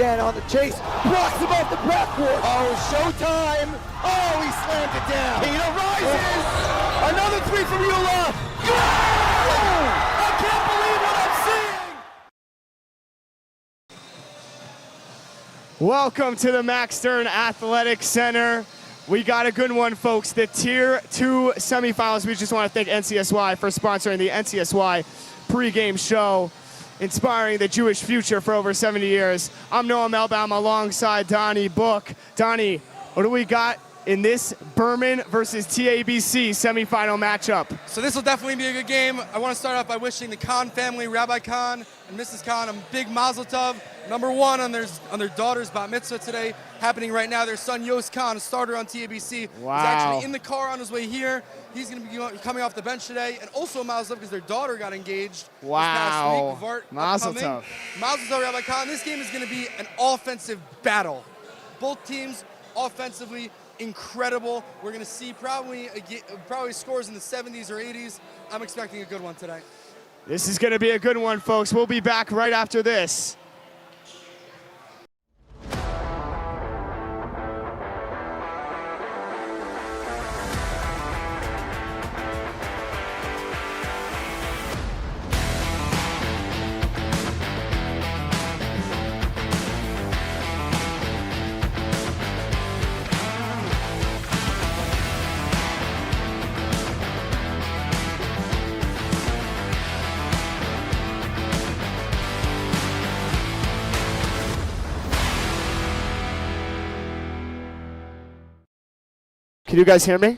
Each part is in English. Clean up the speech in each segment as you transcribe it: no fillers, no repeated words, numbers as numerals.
again on the chase. Blocks him off the backboard. Oh, showtime. Oh, he slammed it down. Pino rises. Another three from Eula. Go! I can't believe what I'm seeing. Welcome to the Max Stern Athletic Center. We got a good one, folks. The Tier 2 semifinals. We just want to thank NCSY for sponsoring the NCSY pregame show, inspiring the Jewish future for over 70 years. I'm Noah Melbaum alongside Donnie Book. Donnie, what do we got in this Berman versus TABC semifinal matchup? So this will definitely be a good game. I want to start off by wishing the Khan family, Rabbi Khan and Mrs. Khan, a big mazel tov. #1 on their daughter's bat mitzvah today, happening right now. Their son Yos Khan, a starter on TABC, wow, is actually in the car on his way here. He's going to be coming off the bench today, and also mazel tov because their daughter got engaged this past week. Mazel tov. Mazel tov, Rabbi Khan. This game is going to be an offensive battle. Both teams offensively incredible. We're going to see probably scores in the 70s or 80s. I'm expecting a good one today. This is going to be a good one, folks. We'll be back right after this. Can you guys hear me? Here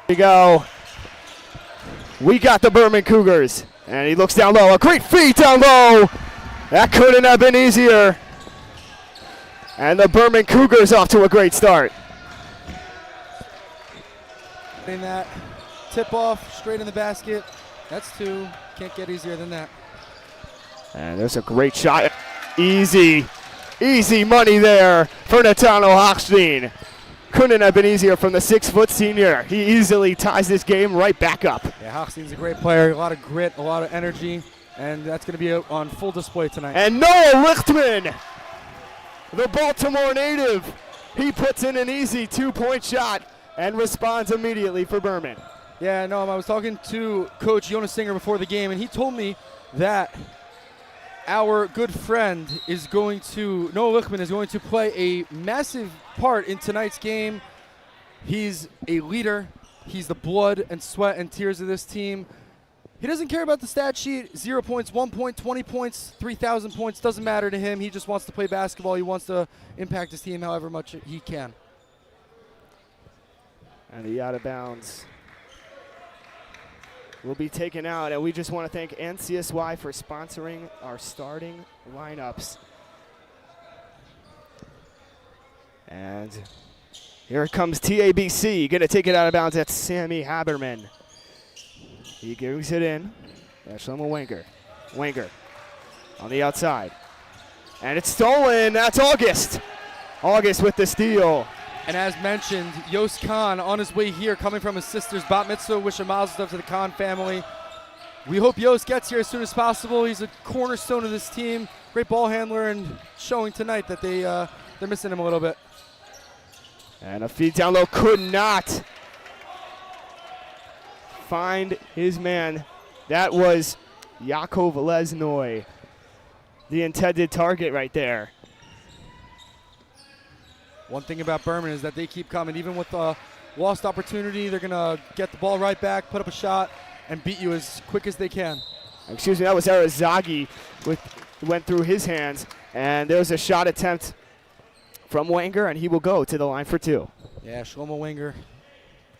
we go. We got the Berman Cougars. And he looks down low. A great feed down low. That couldn't have been easier. And the Berman Cougars off to a great start. In that tip off, straight in the basket. That's two. Can't get easier than that. And there's a great shot. Easy money there for Natano Hochstein. Couldn't have been easier from the 6-foot senior. He easily ties this game right back up. Yeah, Hochstein's a great player, a lot of grit, a lot of energy, and that's going to be on full display tonight. And Noah Lichtman, the Baltimore native, he puts in an easy 2-point shot and responds immediately for Berman. Yeah, no, I was talking to Coach Jonas Singer before the game, and he told me that our good friend Noah Lichtman is going to play a massive part in tonight's game. He's a leader. He's the blood and sweat and tears of this team. He doesn't care about the stat sheet. 0 points, 1 point, 20 points, 3,000 points. Doesn't matter to him. He just wants to play basketball. He wants to impact his team however much he can. And the out of bounds will be taken out, and we just want to thank NCSY for sponsoring our starting lineups. And here comes TABC, gonna take it out of bounds. That's Sammy Haberman. He gives it in. That's Shlomo Wenger on the outside. And it's stolen, that's August. August with the steal. And as mentioned, Yos Khan on his way here, coming from his sister's bat mitzvah. Wish a mazel tov to the Khan family. We hope Yos gets here as soon as possible. He's a cornerstone of this team. Great ball handler, and showing tonight that they're missing him a little bit. And a feed down low, could not find his man. That was Yaakov Lesnoy, the intended target right there. One thing about Berman is that they keep coming. Even with a lost opportunity, they're going to get the ball right back, put up a shot, and beat you as quick as they can. Excuse me, that was Arizagi went through his hands, and there was a shot attempt from Wenger, and he will go to the line for two. Yeah, Shlomo Wenger,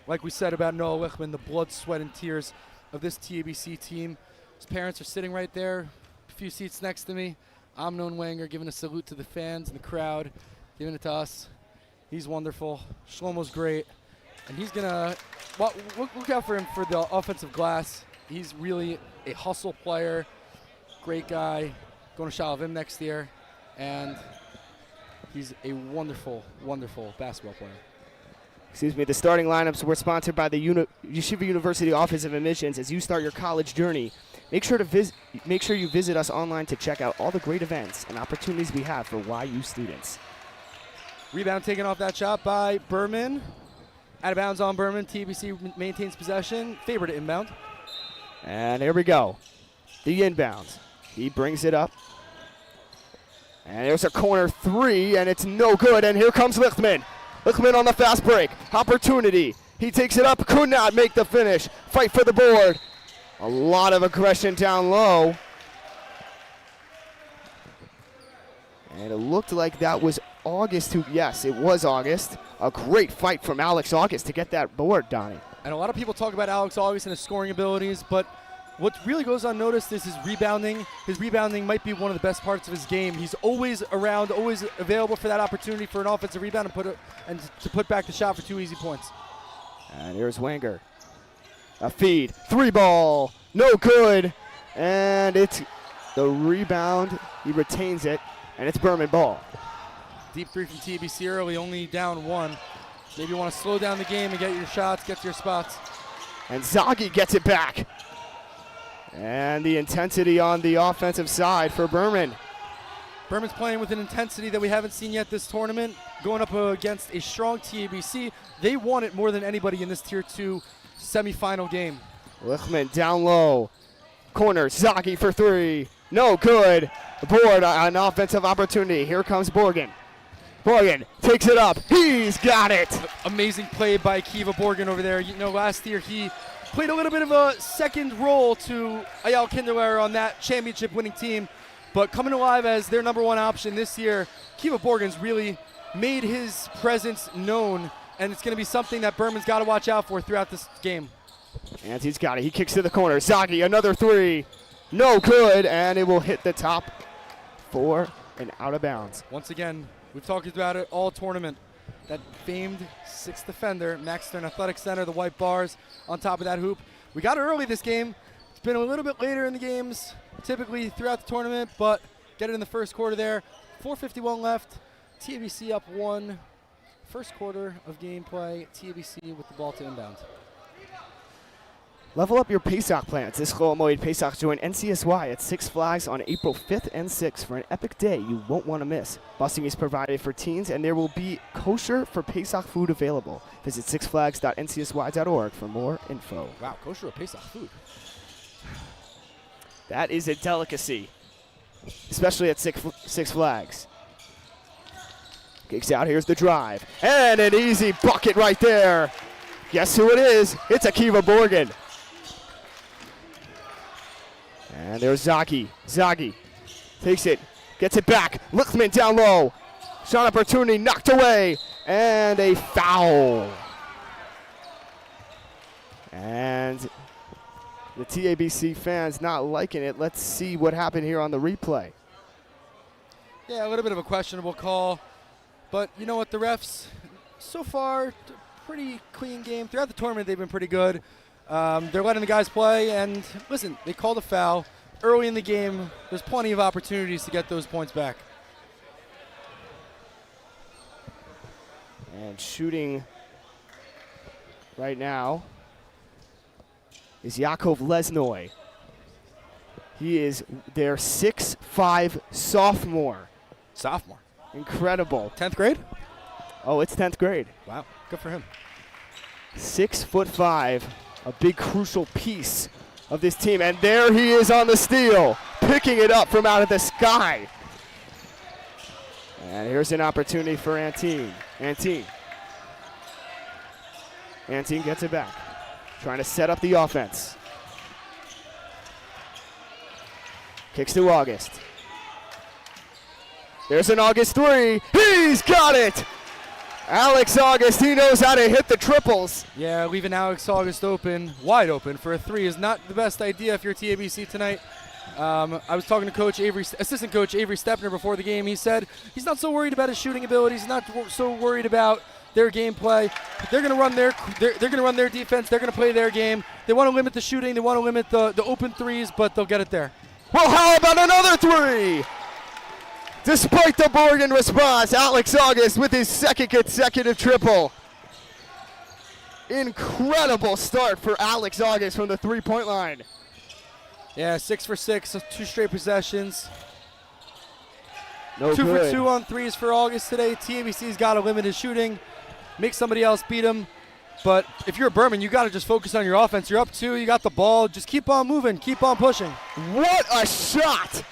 like we said about Noah Lichtman, the blood, sweat, and tears of this TABC team. His parents are sitting right there, a few seats next to me. Amnon Wenger giving a salute to the fans and the crowd, giving it to us. He's wonderful. Shlomo's great. And he's going to look out for him for the offensive glass. He's really a hustle player, great guy. Going to Shalom next year. And he's a wonderful, wonderful basketball player. Excuse me, the starting lineups were sponsored by the Yeshiva University Office of Admissions. As you start your college journey, Make sure you visit us online to check out all the great events and opportunities we have for YU students. Rebound taken off that shot by Berman. Out of bounds on Berman. TABC maintains possession. Favored to inbound. And here we go. The inbound. He brings it up. And there's a corner three, and it's no good. And here comes Lichtman. Lichtman on the fast break. Opportunity. He takes it up. Could not make the finish. Fight for the board. A lot of aggression down low. And it looked like that was August who, yes, it was August. A great fight from Alex August to get that board, Donnie. And a lot of people talk about Alex August and his scoring abilities, but what really goes unnoticed is his rebounding. His rebounding might be one of the best parts of his game. He's always around, always available for that opportunity for an offensive rebound and to put back the shot for 2 easy points. And here's Wenger. A feed, 3-ball, no good. And it's the rebound. He retains it, and it's Berman ball. Deep three from TABC early, only down 1. Maybe you want to slow down the game and get your shots, get to your spots. And Zaghi gets it back. And the intensity on the offensive side for Berman. Berman's playing with an intensity that we haven't seen yet this tournament, going up against a strong TABC. They want it more than anybody in this Tier 2 semifinal game. Lichtman down low. Corner, Zaghi for 3. No good. The board, an offensive opportunity. Here comes Borgen. Borgen takes it up. He's got it. Amazing play by Kiva Borgen over there. You know, last year he played a little bit of a second role to Ayal Kinderler on that championship winning team. But coming alive as their #1 option this year, Kiva Borgen's really made his presence known, and it's going to be something that Berman's got to watch out for throughout this game. And he's got it. He kicks to the corner. Zaghi, another 3. No good, and it will hit the top 4 and out of bounds. Once again, we've talked about it all tournament. That famed 6th defender, Max Stern Athletic Center, the white bars on top of that hoop. We got it early this game. It's been a little bit later in the games, typically throughout the tournament, but get it in the first quarter there. 4:51 left. TABC up 1. First quarter of gameplay. TABC with the ball to inbound. Level up your Pesach plans. This Chol Hamoed Pesach join NCSY at Six Flags on April 5th and 6th for an epic day you won't want to miss. Busing is provided for teens, and there will be kosher for Pesach food available. Visit sixflags.ncsy.org for more info. Wow, kosher or Pesach food. That is a delicacy, especially at Six Flags. Kicks out, here's the drive. And an easy bucket right there. Guess who it is? It's Akiva Borgen. And there's Zaghi. Zaghi takes it, gets it back. Lichtman down low. Shot opportunity knocked away. And a foul. And the TABC fans not liking it. Let's see what happened here on the replay. Yeah, a little bit of a questionable call. But you know what, the refs, so far, pretty clean game. Throughout the tournament, they've been pretty good. They're letting the guys play, and listen, they called a foul. Early in the game, there's plenty of opportunities to get those points back. And shooting right now is Yakov Lesnoy. He is their 6'5" sophomore. Sophomore. Incredible. 10th grade? Oh, it's 10th grade. Wow, good for him. 6'5", a big crucial piece of this team. And there he is on the steal, picking it up from out of the sky. And here's an opportunity for Antine. Antine gets it back, trying to set up the offense. Kicks to August. There's an August 3. He's got it! Alex August, he knows how to hit the triples. Yeah, leaving Alex August open, wide open for a 3 is not the best idea if you're TABC tonight. I was talking to assistant coach Avery Stepner before the game. He said he's not so worried about his shooting abilities. He's not so worried about their gameplay. They're going to run they're going to run their defense. They're going to play their game. They want to limit the shooting. They want to limit the open threes, but they'll get it there. Well, how about another 3? Despite the Borgen response, Alex August with his second consecutive triple. Incredible start for Alex August from the 3-point line. Yeah, 6 for 6, so 2 straight possessions. No 2 good. for 2 on threes for August today. TABC's got to limit his shooting, make somebody else beat him. But if you're Berman, you got to just focus on your offense. You're up 2, you got the ball. Just keep on moving, keep on pushing. What a shot!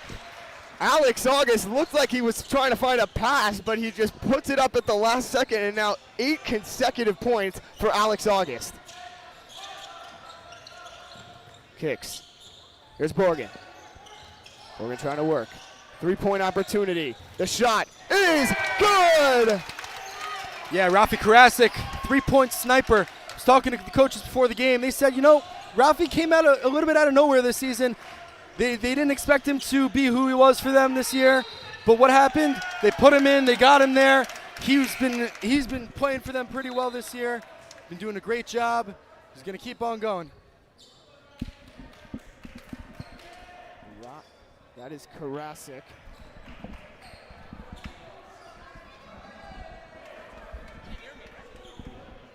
Alex August looked like he was trying to find a pass, but he just puts it up at the last second, and now 8 consecutive points for Alex August. Kicks. Here's Borgen. Borgen trying to work. 3-point opportunity. The shot is good! Yeah, Rafi Karasik, 3-point sniper. I was talking to the coaches before the game. They said, you know, Rafi came out a little bit out of nowhere this season. They didn't expect him to be who he was for them this year. But what happened? They put him in, they got him there. He's been playing for them pretty well this year. Been doing a great job. He's gonna keep on going. That is Karasik.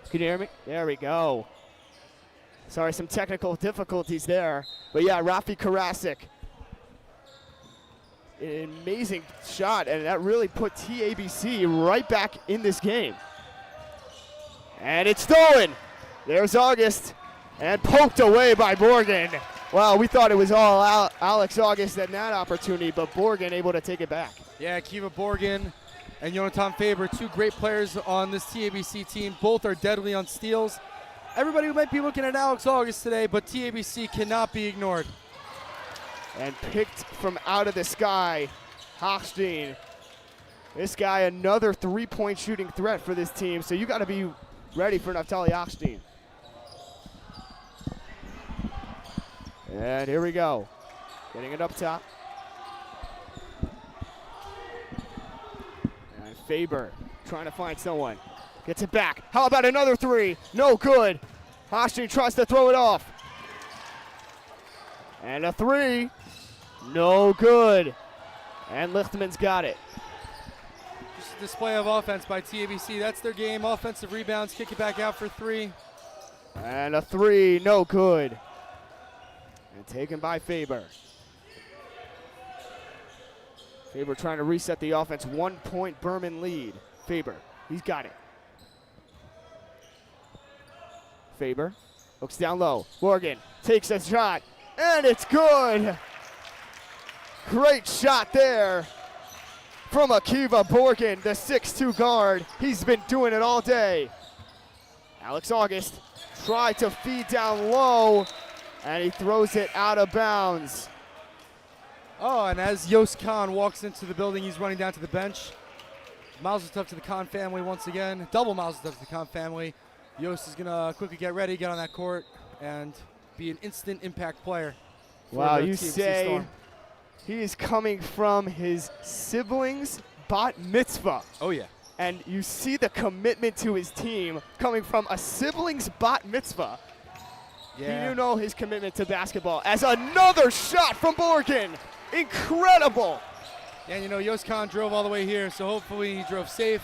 Can you hear me? There we go. Sorry, some technical difficulties there. But yeah, Rafi Karasik. An amazing shot, and that really put TABC right back in this game. And it's stolen. There's August, and poked away by Borgen. Wow, we thought it was all Alex August at that opportunity, but Borgen able to take it back. Yeah, Kiva Borgen and Jonathan Faber, 2 great players on this TABC team. Both are deadly on steals. Everybody might be looking at Alex August today, but TABC cannot be ignored. And picked from out of the sky, Hochstein. This guy, another 3-point shooting threat for this team, so you got to be ready for Naftali Hochstein. And here we go. Getting it up top. And Faber trying to find someone. Gets it back. How about another 3? No good. Hochstein tries to throw it off. And a 3. No good. And Lichtman's got it. Just a display of offense by TABC. That's their game. Offensive rebounds. Kick it back out for 3. And a 3. No good. And taken by Faber. Faber trying to reset the offense. 1-point Berman lead. Faber, he's got it. Faber looks down low. Morgan takes a shot, and it's good. Great shot there from Akiva Borgen, the 6'2 guard. He's been doing it all day. Alex August tried to feed down low, and he throws it out of bounds. Oh, and as Yost Khan walks into the building, he's running down to the bench. Mazel tov to the Khan family once again. Double mazel tov to the Khan family. Yost is going to quickly get ready, get on that court, and be an instant impact player. Wow, you TABC say Storm. he is coming from his siblings' bat mitzvah. Oh, yeah. And you see the commitment to his team coming from a sibling's bat mitzvah. Yeah. You know his commitment to basketball. As another shot from Borgen. Incredible. And you know, Yost Khan drove all the way here, so hopefully he drove safe.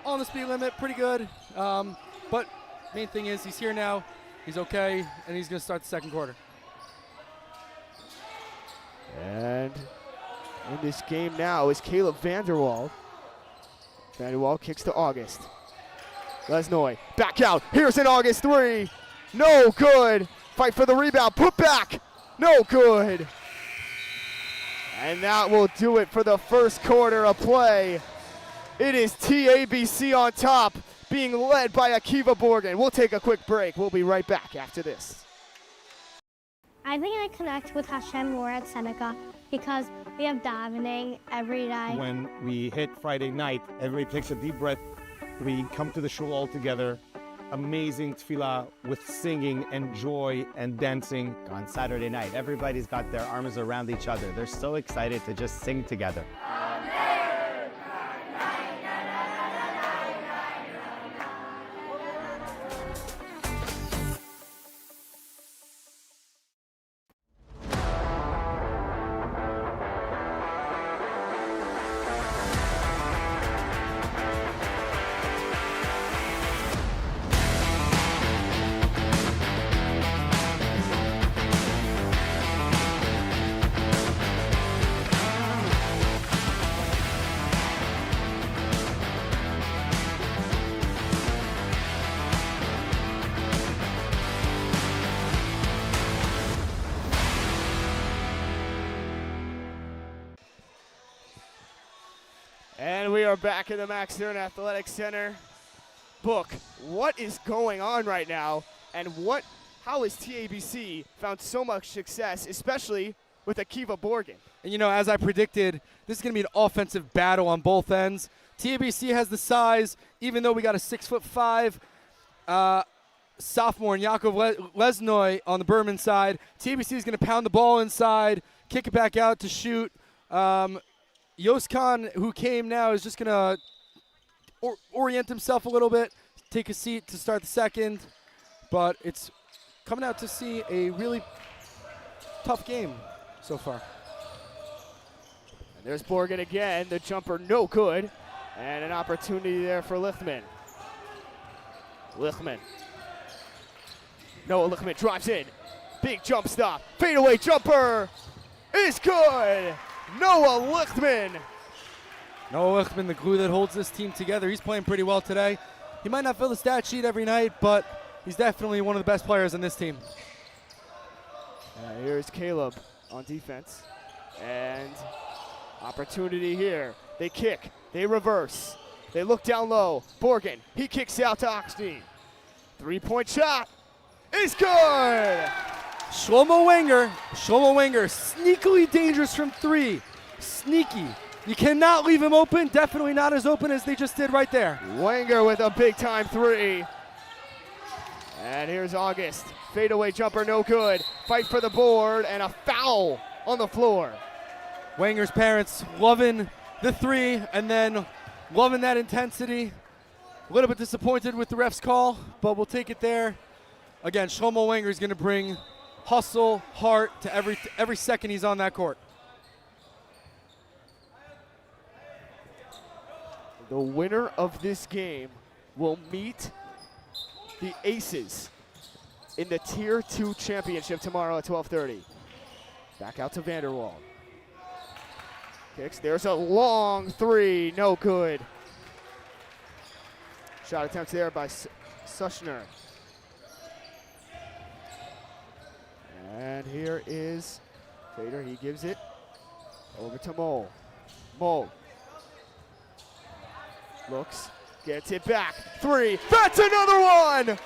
On the speed limit, pretty good. But main thing is he's here now, he's okay, and he's going to start the second quarter. And in this game now is Caleb Vanderwald. Vanderwald kicks to August. Lesnoy back out. Here's an August 3. No good. Fight for the rebound. Put back. No good. And that will do it for the first quarter of play. It is TABC on top, being led by Akiva Borgen. We'll take a quick break. We'll be right back after this. I think I connect with Hashem more at Seneca because we have davening every day. When we hit Friday night, everybody takes a deep breath. We come to the shul all together. Amazing tefillah with singing and joy and dancing. On Saturday night, everybody's got their arms around each other. They're so excited to just sing together. And we are back in the Max Stern Athletic Center. Book, what is going on right now, and how has TABC found so much success, especially with Akiva Borgen? And you know, as I predicted, this is going to be an offensive battle on both ends. TABC has the size, even though we got a 6'5" sophomore and Yaakov Lesnoy on the Berman side. TABC is going to pound the ball inside, kick it back out to shoot. Yoskan, who came now, is just going to orient himself a little bit, take a seat to start the second. But it's coming out to see a really tough game so far. And there's Borgen again, the jumper no good. And an opportunity there for Lichtman. Noah Lichtman drives in. Big jump stop. Fadeaway jumper is good. Noah Lichtman. Noah Lichtman, the glue that holds this team together. He's playing pretty well today. He might not fill the stat sheet every night, but he's definitely one of the best players on this team. Here's Caleb on defense. And opportunity here. They kick. They reverse. They look down low. Borgen, he kicks out to Oxney. 3-point shot is good. Shlomo Wenger, sneakily dangerous from three. Sneaky. You cannot leave him open. Definitely not as open as they just did right there. Wenger with a big-time three. And here's August. Fadeaway jumper, no good. Fight for the board, and a foul on the floor. Wenger's parents loving the three and then loving that intensity. A little bit disappointed with the ref's call, but we'll take it there. Again, Shlomo Wenger is going to bring hustle, heart to every second he's on that court. The winner of this game will meet the Aces in the Tier 2 Championship tomorrow at 12:30. Back out to Vanderwall. Kicks, there's a long three, no good. Shot attempts there by Sushner. And here is Fader, he gives it over to Mole. Mole looks, gets it back, three, that's another one!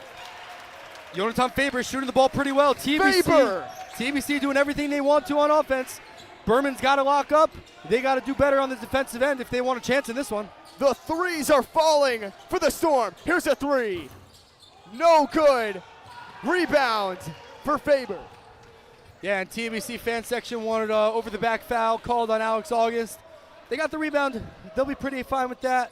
Jonathan Faber shooting the ball pretty well. TABC doing everything they want to on offense. Berman's got to lock up. They got to do better on the defensive end if they want a chance in this one. The threes are falling for the Storm. Here's a three. No good. Rebound for Faber. Yeah, and TABC fan section wanted over the back foul called on Alex August. They got the rebound. They'll be pretty fine with that.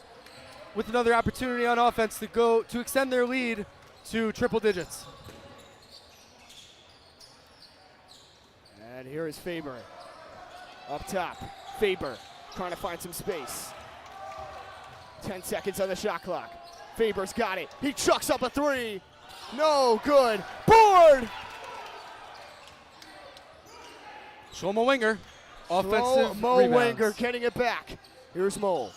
With another opportunity on offense to extend their lead to triple digits. And here is Faber. Up top, Faber trying to find some space. 10 seconds on the shot clock. Faber's got it. He chucks up a three. No good. Board! Shlomo Wenger, offensive Mo rebounds. Wenger getting it back. Here's Mole.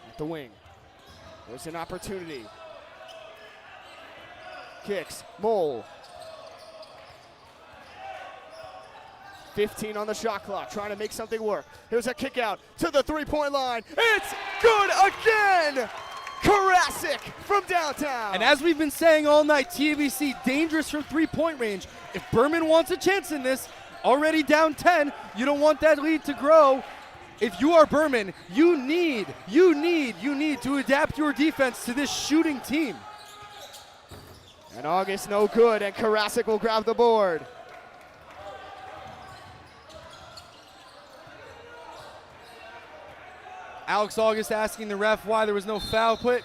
At the wing. There's an opportunity. Kicks. Mole. 15 on the shot clock, trying to make something work. Here's a kick out to the three-point line. It's good again! Karasik from downtown. And as we've been saying all night, TABC dangerous from three-point range. If Berman wants a chance in this, already down 10, you don't want that lead to grow. If you are Berman, you need to adapt your defense to this shooting team. And August no good, and Karasik will grab the board. Alex August asking the ref why there was no foul put.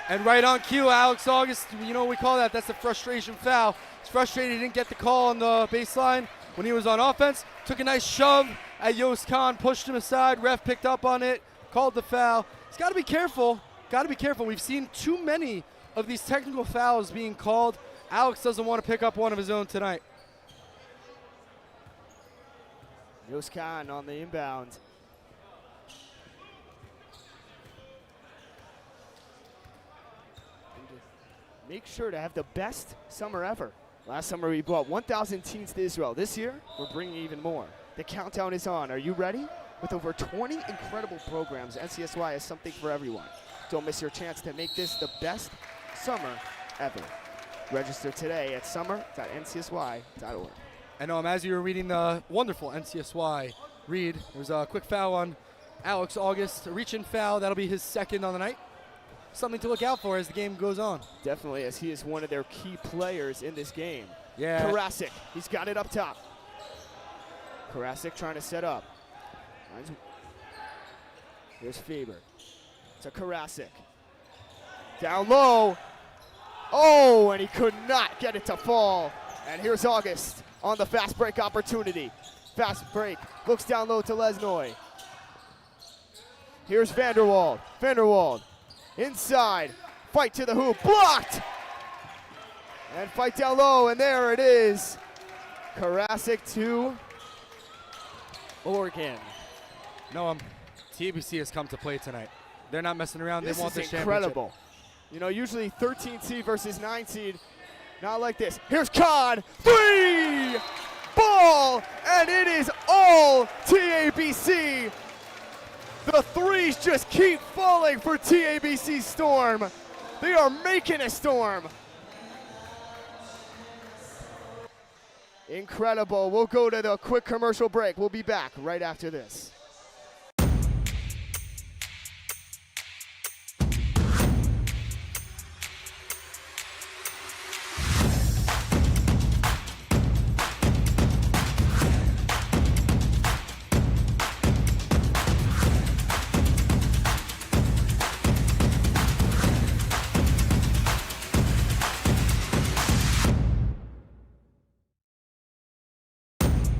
And right on cue, Alex August, you know what we call that? That's a frustration foul. He's frustrated he didn't get the call on the baseline when he was on offense. Took a nice shove at Yost Khan, pushed him aside. Ref picked up on it, called the foul. He's got to be careful. Got to be careful. We've seen too many of these technical fouls being called. Alex doesn't want to pick up one of his own tonight. Yost Khan on the inbound. Make sure to have the best summer ever. Last summer we brought 1,000 teens to Israel. This year, we're bringing even more. The countdown is on. Are you ready? With over 20 incredible programs, NCSY has something for everyone. Don't miss your chance to make this the best summer ever. Register today at summer.ncsy.org. And as you were reading the wonderful NCSY read, there's a quick foul on Alex August, a reach-in foul. That'll be his second on the night. Something to look out for as the game goes on. Definitely, as he is one of their key players in this game. Yeah. Sarachek, he's got it up top. Sarachek trying to set up. Here's Faber to Sarachek. Down low. Oh, and he could not get it to fall. And here's August on the fast break opportunity. Fast break, looks down low to Lesnoy. Here's Vanderwald. Vanderwald inside, fight to the hoop, blocked! And fight down low, and there it is. Sarachek to Oregon. No, TABC has come to play tonight. They're not messing around. This they want is the incredible. You know, usually 13 seed versus 9 seed, not like this. Here's Khan, 3 ball, and it is all TABC. The threes just keep falling for TABC Storm. They are making a storm. Incredible. We'll go to the quick commercial break. We'll be back right after this.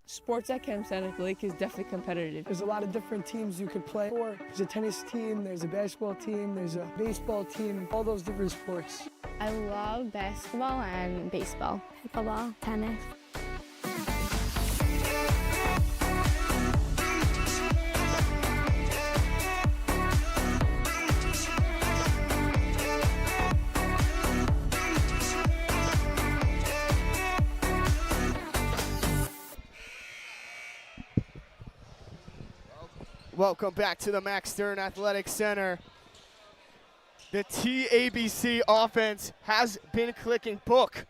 Sports at Camp Santa Lake is definitely competitive. There's a lot of different teams you could play for. There's a tennis team, there's a basketball team, there's a baseball team, all those different sports. I love basketball and baseball. Pickleball, tennis. Welcome back to the Max Stern Athletic Center. The TABC offense has been clicking. Book.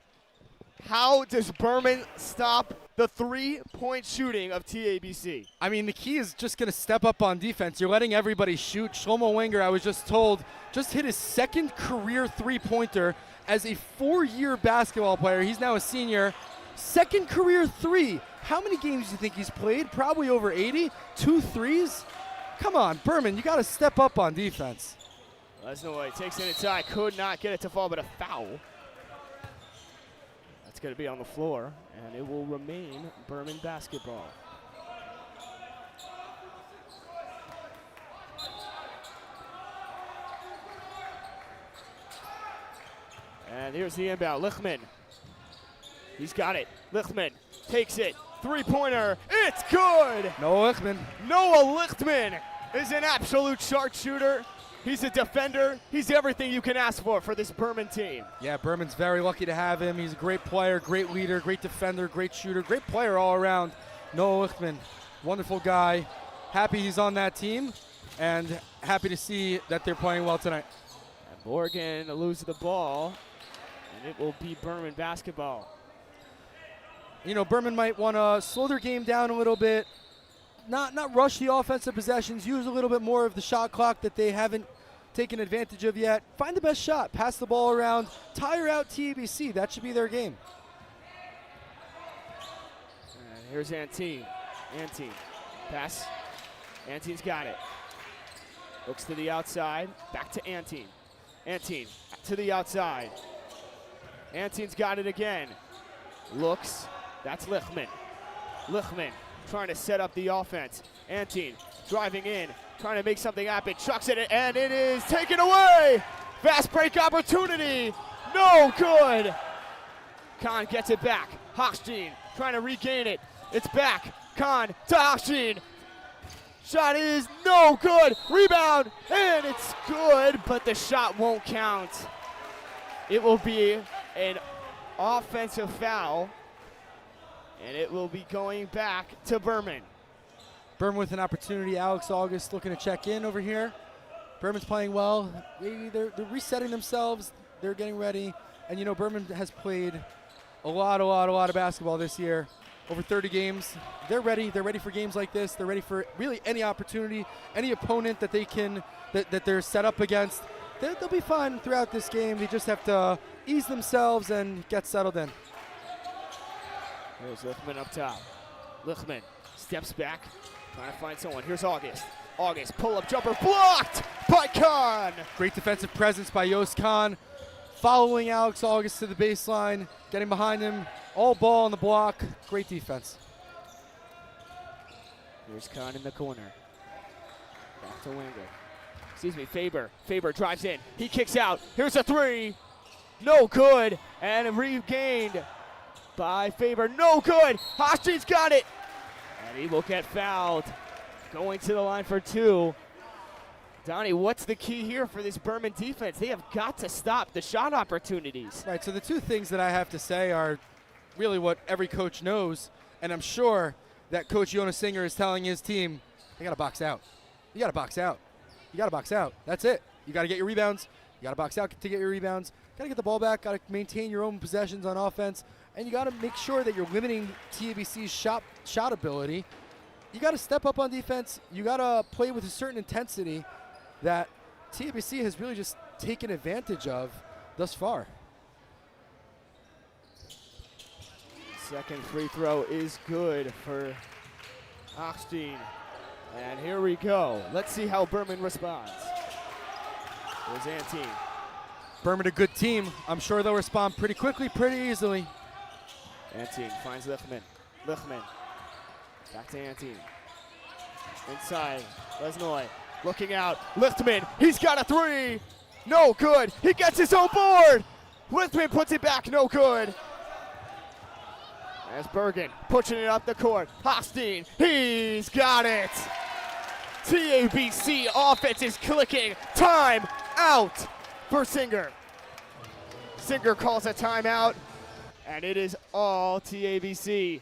How does Berman stop the three-point shooting of TABC? I mean, the key is just going to step up on defense. You're letting everybody shoot. Shlomo Wenger, I was just told, just hit his second career three-pointer as a 4-year basketball player. He's now a senior. Second career three. How many games do you think he's played? Probably over 80. 2 threes? Come on, Berman, you got to step up on defense. Lesnoy takes it inside, could not get it to fall, but a foul. That's going to be on the floor, and it will remain Berman basketball. And here's the inbound, Lichtman. He's got it. Lichtman takes it. Three-pointer. It's good. Noah Lichtman. Noah Lichtman is an absolute sharpshooter. He's a defender. He's everything you can ask for this Berman team. Yeah, Berman's very lucky to have him. He's a great player, great leader, great defender, great shooter, great player all around. Noah Lichtman, wonderful guy. Happy he's on that team, and happy to see that they're playing well tonight. And Morgan loses the ball, and it will be Berman basketball. You know, Berman might want to slow their game down a little bit, not rush the offensive possessions, use a little bit more of the shot clock that they haven't taken advantage of yet. Find the best shot, pass the ball around, tire out TABC. That should be their game. And here's Antine. Antine, pass. Antine's got it. Looks to the outside, back to Antine. Antine to the outside. Antine's got it again. Looks. That's Lichtman. Lichtman trying to set up the offense. Antine driving in, trying to make something happen. Chucks it, and it is taken away. Fast break opportunity. No good. Khan gets it back. Hochstein trying to regain it. It's back. Khan to Hochstein. Shot is no good. Rebound, and it's good, but the shot won't count. It will be an offensive foul, and it will be going back to Berman. Berman with an opportunity. Alex August looking to check in over here. Berman's playing well. They're resetting themselves. They're getting ready. And you know, Berman has played a lot of basketball this year. Over 30 games. They're ready. They're ready for games like this. They're ready for really any opportunity, any opponent that they can, that they're set up against. They'll be fine throughout this game. They just have to ease themselves and get settled in. Here's Lichtman up top. Lichtman steps back, trying to find someone. Here's August. August, pull-up jumper, blocked by Khan. Great defensive presence by Yost Khan, following Alex August to the baseline, getting behind him, all ball on the block. Great defense. Here's Khan in the corner. Back to Wenger. Excuse me, Faber. Faber drives in. He kicks out. Here's a three. No good. And regained by Faber. No good. Hostein's got it. And he will get fouled. Going to the line for two. Donnie, what's the key here for this Berman defense? They have got to stop the shot opportunities. Right, so the two things that I have to say are really what every coach knows, and I'm sure that Coach Jonas Singer is telling his team, they got to box out. You got to box out. You got to box out. That's it. You got to get your rebounds. You got to box out to get your rebounds. Got to get the ball back. Got to maintain your own possessions on offense. And you got to make sure that you're limiting TABC's shot ability. You got to step up on defense. You got to play with a certain intensity that TABC has really just taken advantage of thus far. Second free throw is good for Hochstein. And here we go. Let's see how Berman responds. Here's Antine. Berman a good team. I'm sure they'll respond pretty quickly, pretty easily. Antine finds Lichtman. Lichtman. Back to Antine. Inside. Lesnoy looking out. Lichtman. He's got a three. No good. He gets his own board. Lichtman puts it back. No good. As Bergen pushing it up the court. Hochstein. He's got it. TABC offense is clicking. Time out for Singer. Singer calls a timeout, and it is all TABC.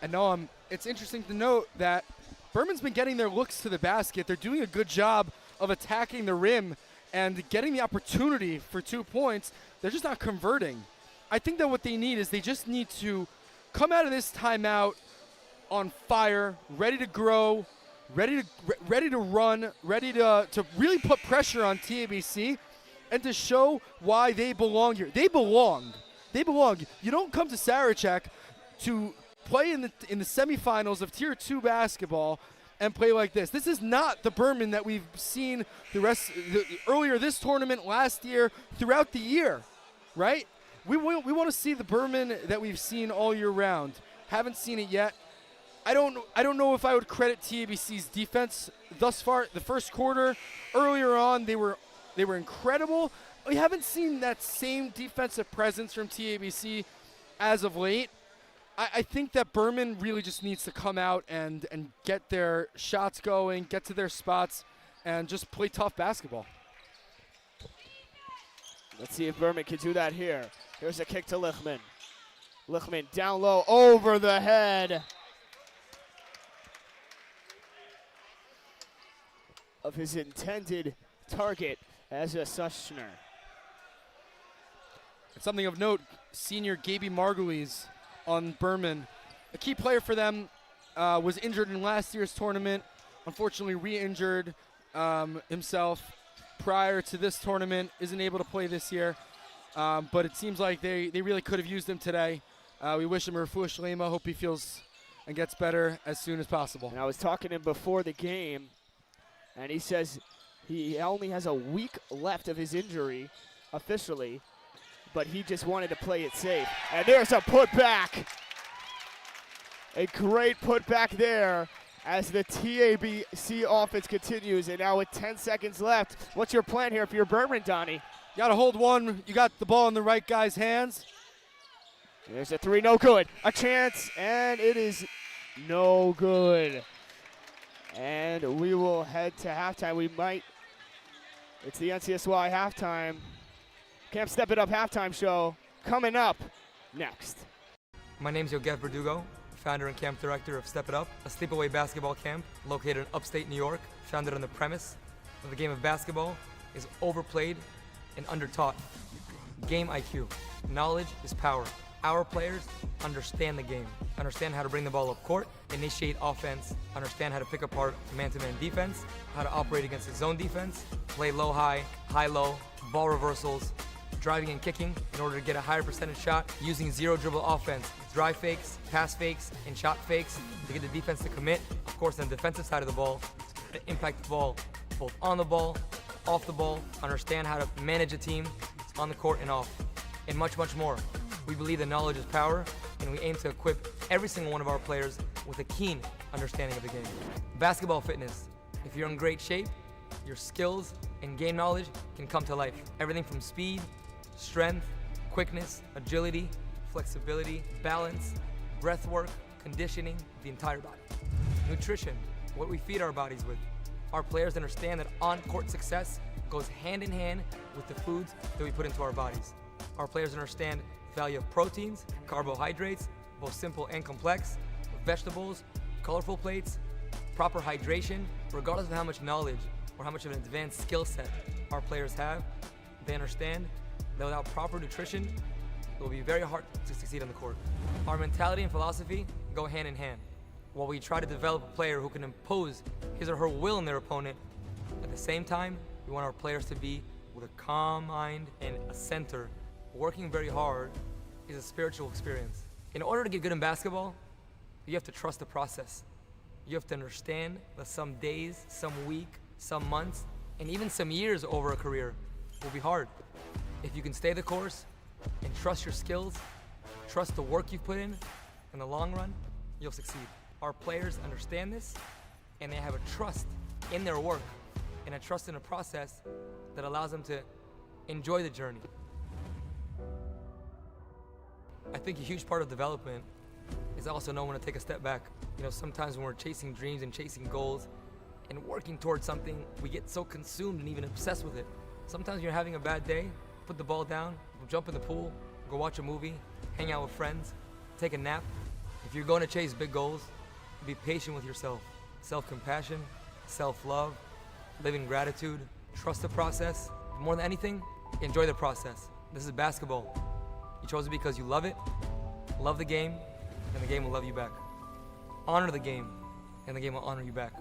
And Noam, it's interesting to note that Berman's been getting their looks to the basket. They're doing a good job of attacking the rim and getting the opportunity for 2 points. They're just not converting. I think that what they need is they just need to come out of this timeout on fire, ready to grow, ready to run, ready to really put pressure on TABC and to show why they belong here. They belong. They belong. You don't come to Sarachek to play in the semifinals of Tier 2 basketball and play like this. This is not the Berman that we've seen earlier this tournament, last year, throughout the year, right? We want to see the Berman that we've seen all year round. Haven't seen it yet. I don't know if I would credit TABC's defense thus far. The first quarter, earlier on, they were incredible. We haven't seen that same defensive presence from TABC as of late. I think that Berman really just needs to come out and get their shots going, get to their spots, and just play tough basketball. Let's see if Berman can do that here. Here's a kick to Lichtman. Lichtman down low, over the head of his intended target as a Sushner. Something of note, senior Gaby Margulies on Berman. A key player for them was injured in last year's tournament. Unfortunately re-injured himself prior to this tournament. Isn't able to play this year. But it seems like they really could have used him today. We wish him a refuah shlema. Hope he feels and gets better as soon as possible. And I was talking to him before the game, and he says he only has a week left of his injury officially, but he just wanted to play it safe. And there's a putback. A great putback there as the TABC offense continues. And now with 10 seconds left, what's your plan here for your Berman, Donnie? You got to hold one. You got the ball in the right guy's hands. There's a three, no good. A chance, and it is no good. And we will head to halftime. It's the NCSY halftime. Camp Step It Up halftime show coming up next. My name's Yogev Verdugo founder and camp director of Step It Up, a sleepaway basketball camp located in upstate New York, founded on the premise that the game of basketball is overplayed and undertaught. Game IQ. Knowledge is power. Our players understand the game, understand how to bring the ball up court, initiate offense, understand how to pick apart man-to-man defense, how to operate against the zone defense, play low-high, high-low, ball reversals, driving and kicking in order to get a higher percentage shot, using zero dribble offense, drive fakes, pass fakes, and shot fakes to get the defense to commit. Of course, on the defensive side of the ball, to impact the ball both on the ball, off the ball, understand how to manage a team on the court and off, and much, much more. We believe that knowledge is power, and we aim to equip every single one of our players with a keen understanding of the game. Basketball fitness. If you're in great shape, your skills and game knowledge can come to life. Everything from speed, strength, quickness, agility, flexibility, balance, breath work, conditioning, the entire body. Nutrition, what we feed our bodies with. Our players understand that on-court success goes hand in hand with the foods that we put into our bodies. Our players understand the value of proteins, carbohydrates, both simple and complex, vegetables, colorful plates, proper hydration. Regardless of how much knowledge or how much of an advanced skill set our players have, they understand that without proper nutrition, it will be very hard to succeed on the court. Our mentality and philosophy go hand in hand. While we try to develop a player who can impose his or her will on their opponent, at the same time, we want our players to be with a calm mind and a center. Working very hard is a spiritual experience. In order to get good in basketball, you have to trust the process. You have to understand that some days, some week, some months, and even some years over a career will be hard. If you can stay the course and trust your skills, trust the work you've put in the long run, you'll succeed. Our players understand this, and they have a trust in their work and a trust in a process that allows them to enjoy the journey. I think a huge part of development is also knowing when to take a step back. You know, sometimes when we're chasing dreams and chasing goals and working towards something, we get so consumed and even obsessed with it. Sometimes you're having a bad day, put the ball down, jump in the pool, go watch a movie, hang out with friends, take a nap. If you're going to chase big goals, be patient with yourself. Self-compassion, self-love, live in gratitude, trust the process. More than anything, enjoy the process. This is basketball. You chose it because you love it, love the game, and the game will love you back. Honor the game, and the game will honor you back.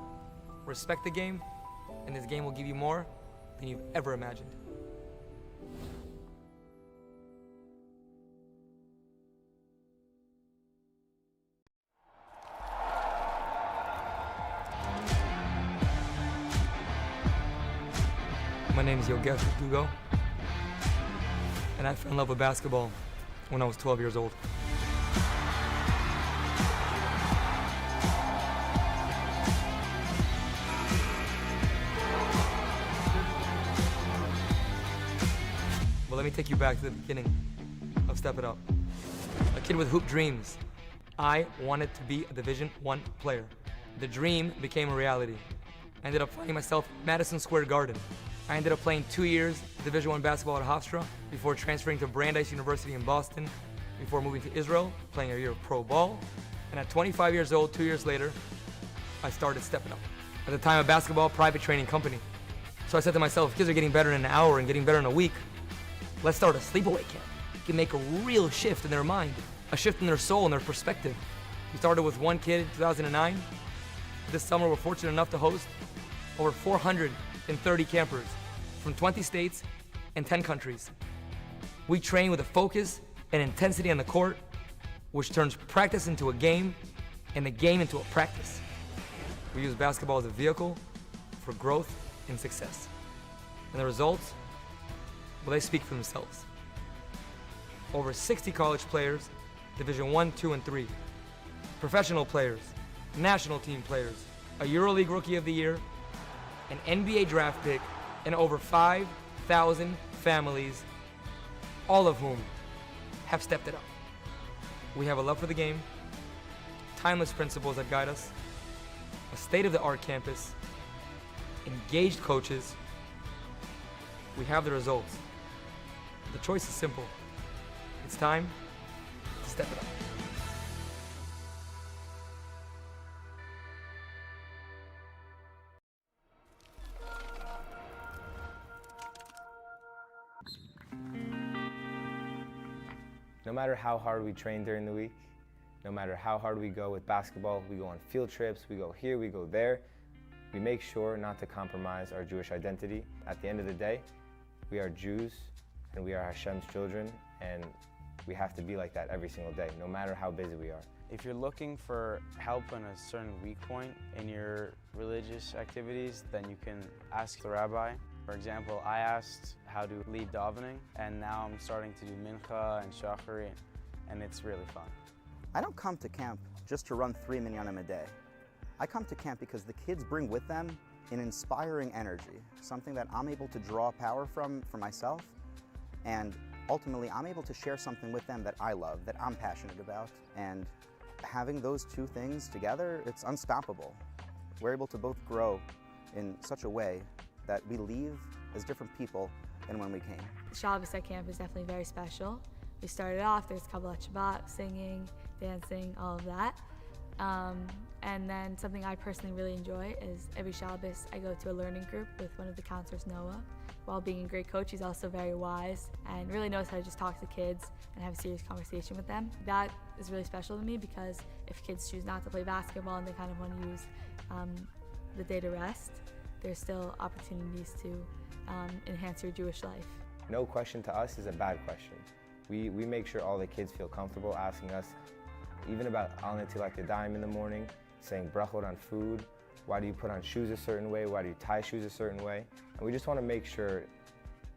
Respect the game, and this game will give you more than you've ever imagined. My name is Yogesh Dugo, and I fell in love with basketball when I was 12 years old. Well, let me take you back to the beginning of Step It Up. A kid with hoop dreams. I wanted to be a Division I player. The dream became a reality. I ended up finding myself at Madison Square Garden. I ended up playing 2 years Division I basketball at Hofstra before transferring to Brandeis University in Boston, before moving to Israel, playing a year of pro ball. And at 25 years old, 2 years later, I started Step It Up. At the time, a basketball private training company. So I said to myself, if kids are getting better in an hour and getting better in a week, let's start a sleepaway camp. You can make a real shift in their mind, a shift in their soul and their perspective. We started with one kid in 2009. This summer, we're fortunate enough to host over 430 campers from 20 states and 10 countries. We train with a focus and intensity on the court, which turns practice into a game and the game into a practice. We use basketball as a vehicle for growth and success. And the results, well, they speak for themselves. Over 60 college players, Division I, II, and III. Professional players, national team players, a EuroLeague Rookie of the Year, an NBA draft pick, and over 5,000 families, all of whom have stepped it up. We have a love for the game, timeless principles that guide us, a state-of-the-art campus, engaged coaches. We have the results. The choice is simple. It's time to step it up. No matter how hard we train during the week, no matter how hard we go with basketball, we go on field trips, we go here, we go there, we make sure not to compromise our Jewish identity. At the end of the day, we are Jews and we are Hashem's children, and we have to be like that every single day, no matter how busy we are. If you're looking for help on a certain weak point in your religious activities, then you can ask the rabbi. For example, I asked how to lead davening, and now I'm starting to do mincha and shachari, and it's really fun. I don't come to camp just to run 3 minyanim a day. I come to camp because the kids bring with them an inspiring energy, something that I'm able to draw power from for myself, and ultimately I'm able to share something with them that I love, that I'm passionate about. And having those two things together, it's unstoppable. We're able to both grow in such a way that we leave as different people than when we came. Shabbos at camp is definitely very special. We started off, there's Kabbalat Shabbat, singing, dancing, all of that. And then something I personally really enjoy is every Shabbos I go to a learning group with one of the counselors, Noah. While being a great coach, he's also very wise and really knows how to just talk to kids and have a serious conversation with them. That is really special to me because if kids choose not to play basketball and they kind of want to use the day to rest, there's still opportunities to enhance your Jewish life. No question to us is a bad question. We make sure all the kids feel comfortable asking us even about Al Netilat Yadayim in the morning, saying brachot on food, why do you put on shoes a certain way, why do you tie shoes a certain way? And we just want to make sure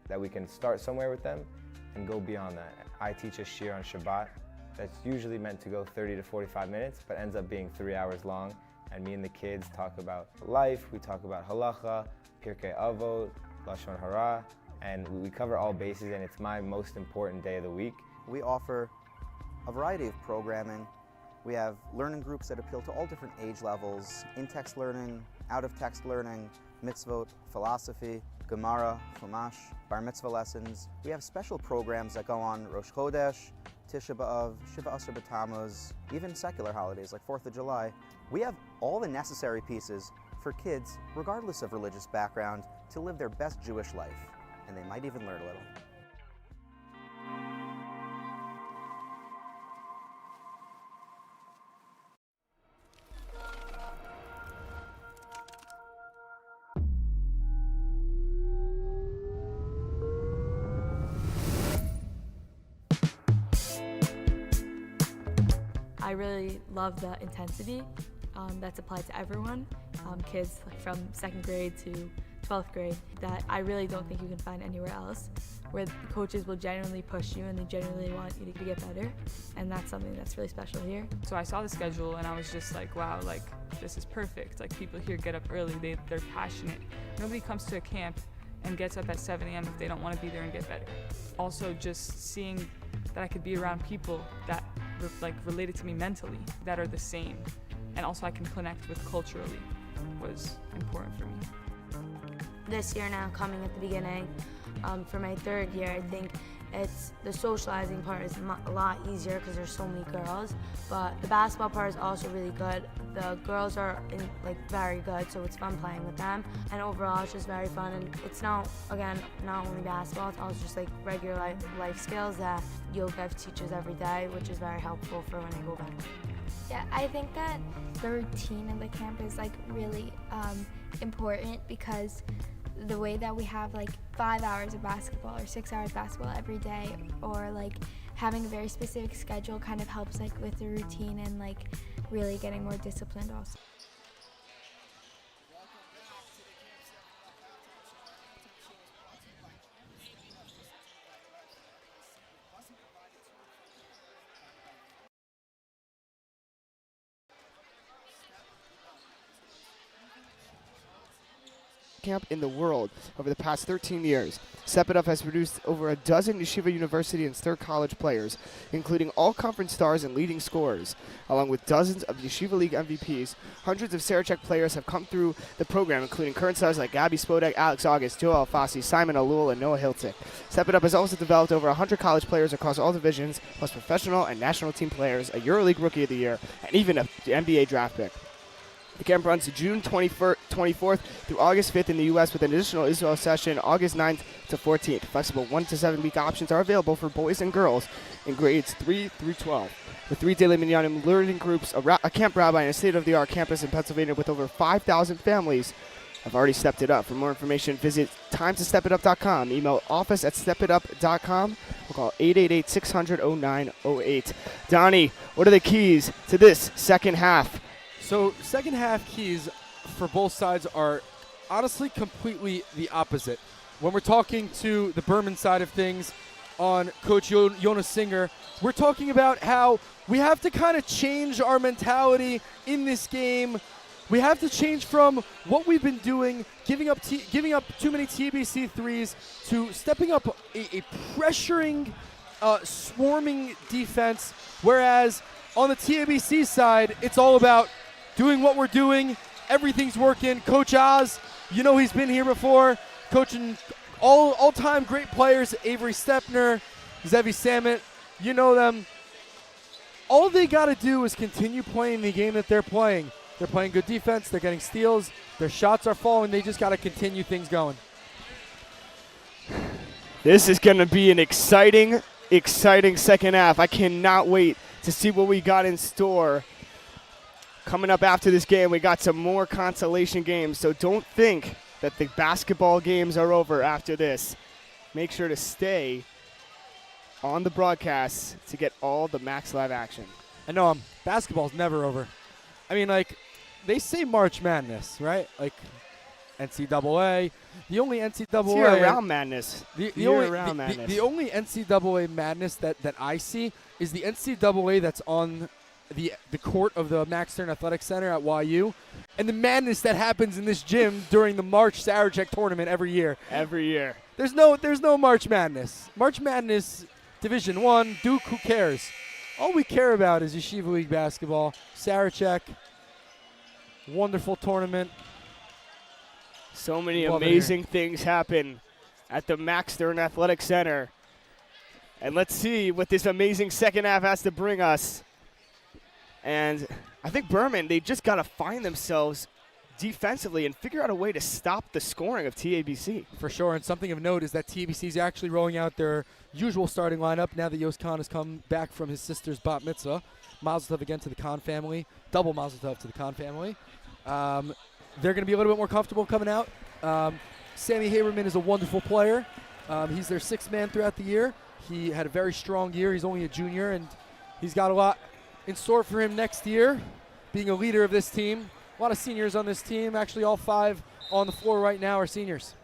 that we can start somewhere with them and go beyond that. I teach a shir on Shabbat that's usually meant to go 30 to 45 minutes, but ends up being 3 hours long. And me and the kids talk about life, we talk about halacha, Pirkei Avot, Lashon Hara, and we cover all bases, and it's my most important day of the week. We offer a variety of programming. We have learning groups that appeal to all different age levels, in-text learning, out-of-text learning, mitzvot, philosophy, Gemara, Chumash, bar mitzvah lessons. We have special programs that go on Rosh Chodesh, Tisha B'Av, Shiva Asar B'Tammuz, even secular holidays like 4th of July. We have all the necessary pieces for kids, regardless of religious background, to live their best Jewish life, and they might even learn a little. I really love the intensity that's applied to everyone, kids from 2nd grade to 12th grade, that I really don't think you can find anywhere else, where the coaches will genuinely push you and they genuinely want you to get better, and that's something that's really special here. So I saw the schedule and I was just like, wow, like this is perfect. Like people here get up early, they're passionate. Nobody comes to a camp and gets up at 7 a.m. if they don't want to be there and get better. Also just seeing that I could be around people that related to me mentally, that are the same, and also I can connect with culturally, was important for me. This year now, coming at the beginning, for my 3rd year, I think the socializing part is a lot easier because there's so many girls, but the basketball part is also really good. The girls are very good, so it's fun playing with them, and overall it's just very fun. And it's not only basketball, it's also just regular life skills that yoga teaches every day, which is very helpful for when I go back. Yeah, I think that the routine of the camp is really important because the way that we have 5 hours of basketball or 6 hours of basketball every day, or having a very specific schedule kind of helps with the routine and really getting more disciplined also. Camp in the world over the past 13 years. Step It Up has produced over a dozen Yeshiva University and Stern College players, including all conference stars and leading scorers. Along with dozens of Yeshiva League MVPs, hundreds of Sarachek players have come through the program, including current stars like Gabby Spodek, Alex August, Joel Alfasi, Simon Alul, and Noah Hiltzik. Step It Up has also developed over 100 college players across all divisions, plus professional and national team players, a EuroLeague Rookie of the Year, and even an NBA draft pick. The camp runs June 24th through August 5th in the U.S. with an additional Israel session August 9th to 14th. Flexible 1 to 7 week options are available for boys and girls in grades 3 through 12. With 3 daily minyanim learning groups, a camp rabbi, and a state-of-the-art campus in Pennsylvania with over 5,000 families have already stepped it up. For more information, visit timetostepitup.com. Email office@stepitup.com. Or call 888-600-0908. Donnie, what are the keys to this second half? So second half keys for both sides are honestly completely the opposite. When we're talking to the Berman side of things on Coach Jonas Singer, we're talking about how we have to kind of change our mentality in this game. We have to change from what we've been doing, giving up too many TABC threes, to stepping up a pressuring, swarming defense. Whereas on the TABC side, it's all about doing what we're doing. Everything's working. Coach Oz, you know he's been here before, coaching all-time great players, Avery Stepner, Zevi Samet, you know them. All they got to do is continue playing the game that they're playing. They're playing good defense. They're getting steals. Their shots are falling. They just got to continue things going. This is going to be an exciting second half. I cannot wait to see what we got in store. Coming up after this game, we got some more consolation games, so don't think that the basketball games are over after this. Make sure to stay on the broadcast to get all the MacsLive action. I know basketball's never over. I mean, like, they say March Madness, right? Like, NCAA. The only NCAA. It's year-round madness. The only NCAA madness that I see is the NCAA that's on the court of the Max Stern Athletic Center at YU, and the madness that happens in this gym during the March Sarachek tournament every year. Every year. There's no March Madness. March Madness, Division I, Duke, who cares? All we care about is Yeshiva League basketball. Sarachek, wonderful tournament. So many amazing things happen at the Max Stern Athletic Center. And let's see what this amazing second half has to bring us. And I think Berman, they just got to find themselves defensively and figure out a way to stop the scoring of TABC. For sure, and something of note is that TABC is actually rolling out their usual starting lineup now that Yos Khan has come back from his sister's bat mitzvah. Mazel tov again to the Khan family. Double mazel tov to the Khan family. They're going to be a little bit more comfortable coming out. Sammy Haberman is a wonderful player. He's their sixth man throughout the year. He had a very strong year. He's only a junior, and he's got a lot in store for him next year, being a leader of this team. A lot of seniors on this team. Actually, all 5 on the floor right now are seniors.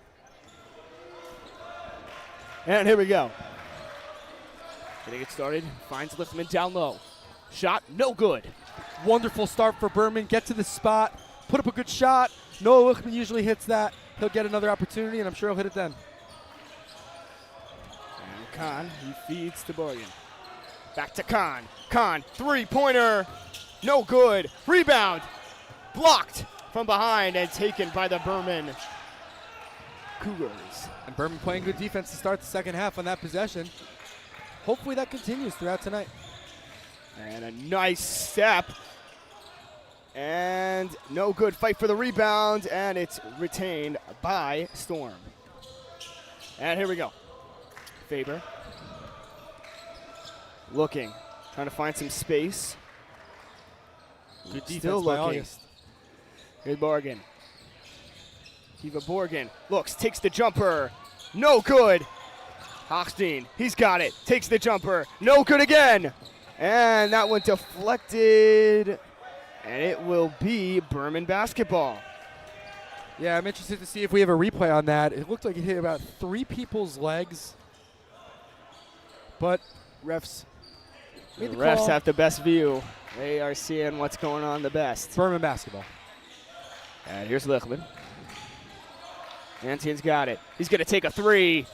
And here we go. Getting it started. Finds Lichtman down low. Shot, no good. Wonderful start for Berman. Get to the spot. Put up a good shot. Noah Lichtman usually hits that. He'll get another opportunity, and I'm sure he'll hit it then. And Khan, he feeds to Borgen. Back to Khan. Khan, three-pointer. No good. Rebound. Blocked from behind and taken by the Berman Cougars. And Berman playing good defense to start the second half on that possession. Hopefully that continues throughout tonight. And a nice step. And no good. Fight for the rebound, and it's retained by Storm. And here we go. Faber. Looking. Trying to find some space. Good defense Still by looking. August. Here's Borgen. Kiva Borgen looks, takes the jumper. No good. Hochstein, he's got it. Takes the jumper. No good again. And that one deflected. And it will be Berman basketball. Yeah, I'm interested to see if we have a replay on that. It looked like it hit about 3 people's legs. But refs The refs have the best view. They are seeing what's going on the best. Berman basketball. And here's Lichtman. Antian's got it. He's going to take a 3.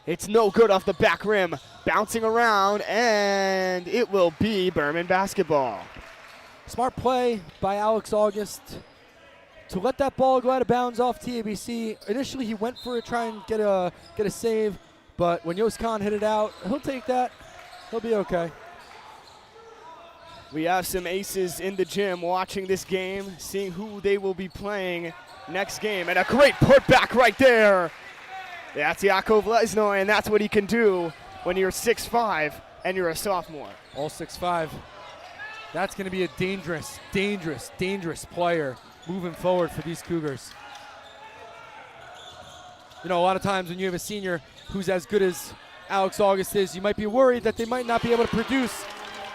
It's no good off the back rim. Bouncing around, and it will be Berman basketball. Smart play by Alex August to let that ball go out of bounds off TABC. Initially, he went for it, try and get a save, but when Yos Khan hit it out, he'll take that. He'll be okay. We have some aces in the gym watching this game, seeing who they will be playing next game. And a great putback right there. That's Yakov Lesnoy, and that's what he can do when you're 6'5" and you're a sophomore. All 6'5". That's going to be a dangerous, dangerous, dangerous player moving forward for these Cougars. You know, a lot of times when you have a senior who's as good as Alex August is, you might be worried that they might not be able to produce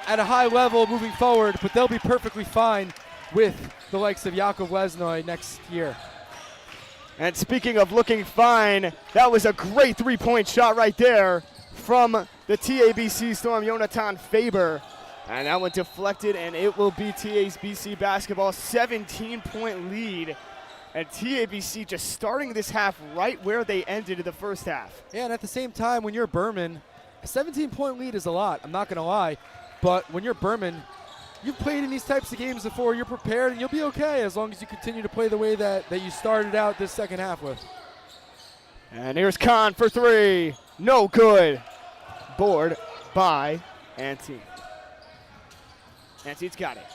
at a high level moving forward, but they'll be perfectly fine with the likes of Yakov Lesnoy next year. And speaking of looking fine, that was a great three-point shot right there from the TABC Storm, Jonathan Faber. And that one deflected, and it will be TABC basketball 17-point lead. And TABC just starting this half right where they ended in the first half. Yeah, and at the same time, when you're Berman, a 17-point lead is a lot, I'm not going to lie. But when you're Berman, you've played in these types of games before, you're prepared, and you'll be okay as long as you continue to play the way that you started out this second half with. And here's Khan for three. No good. Board by Antine. Antine's got it.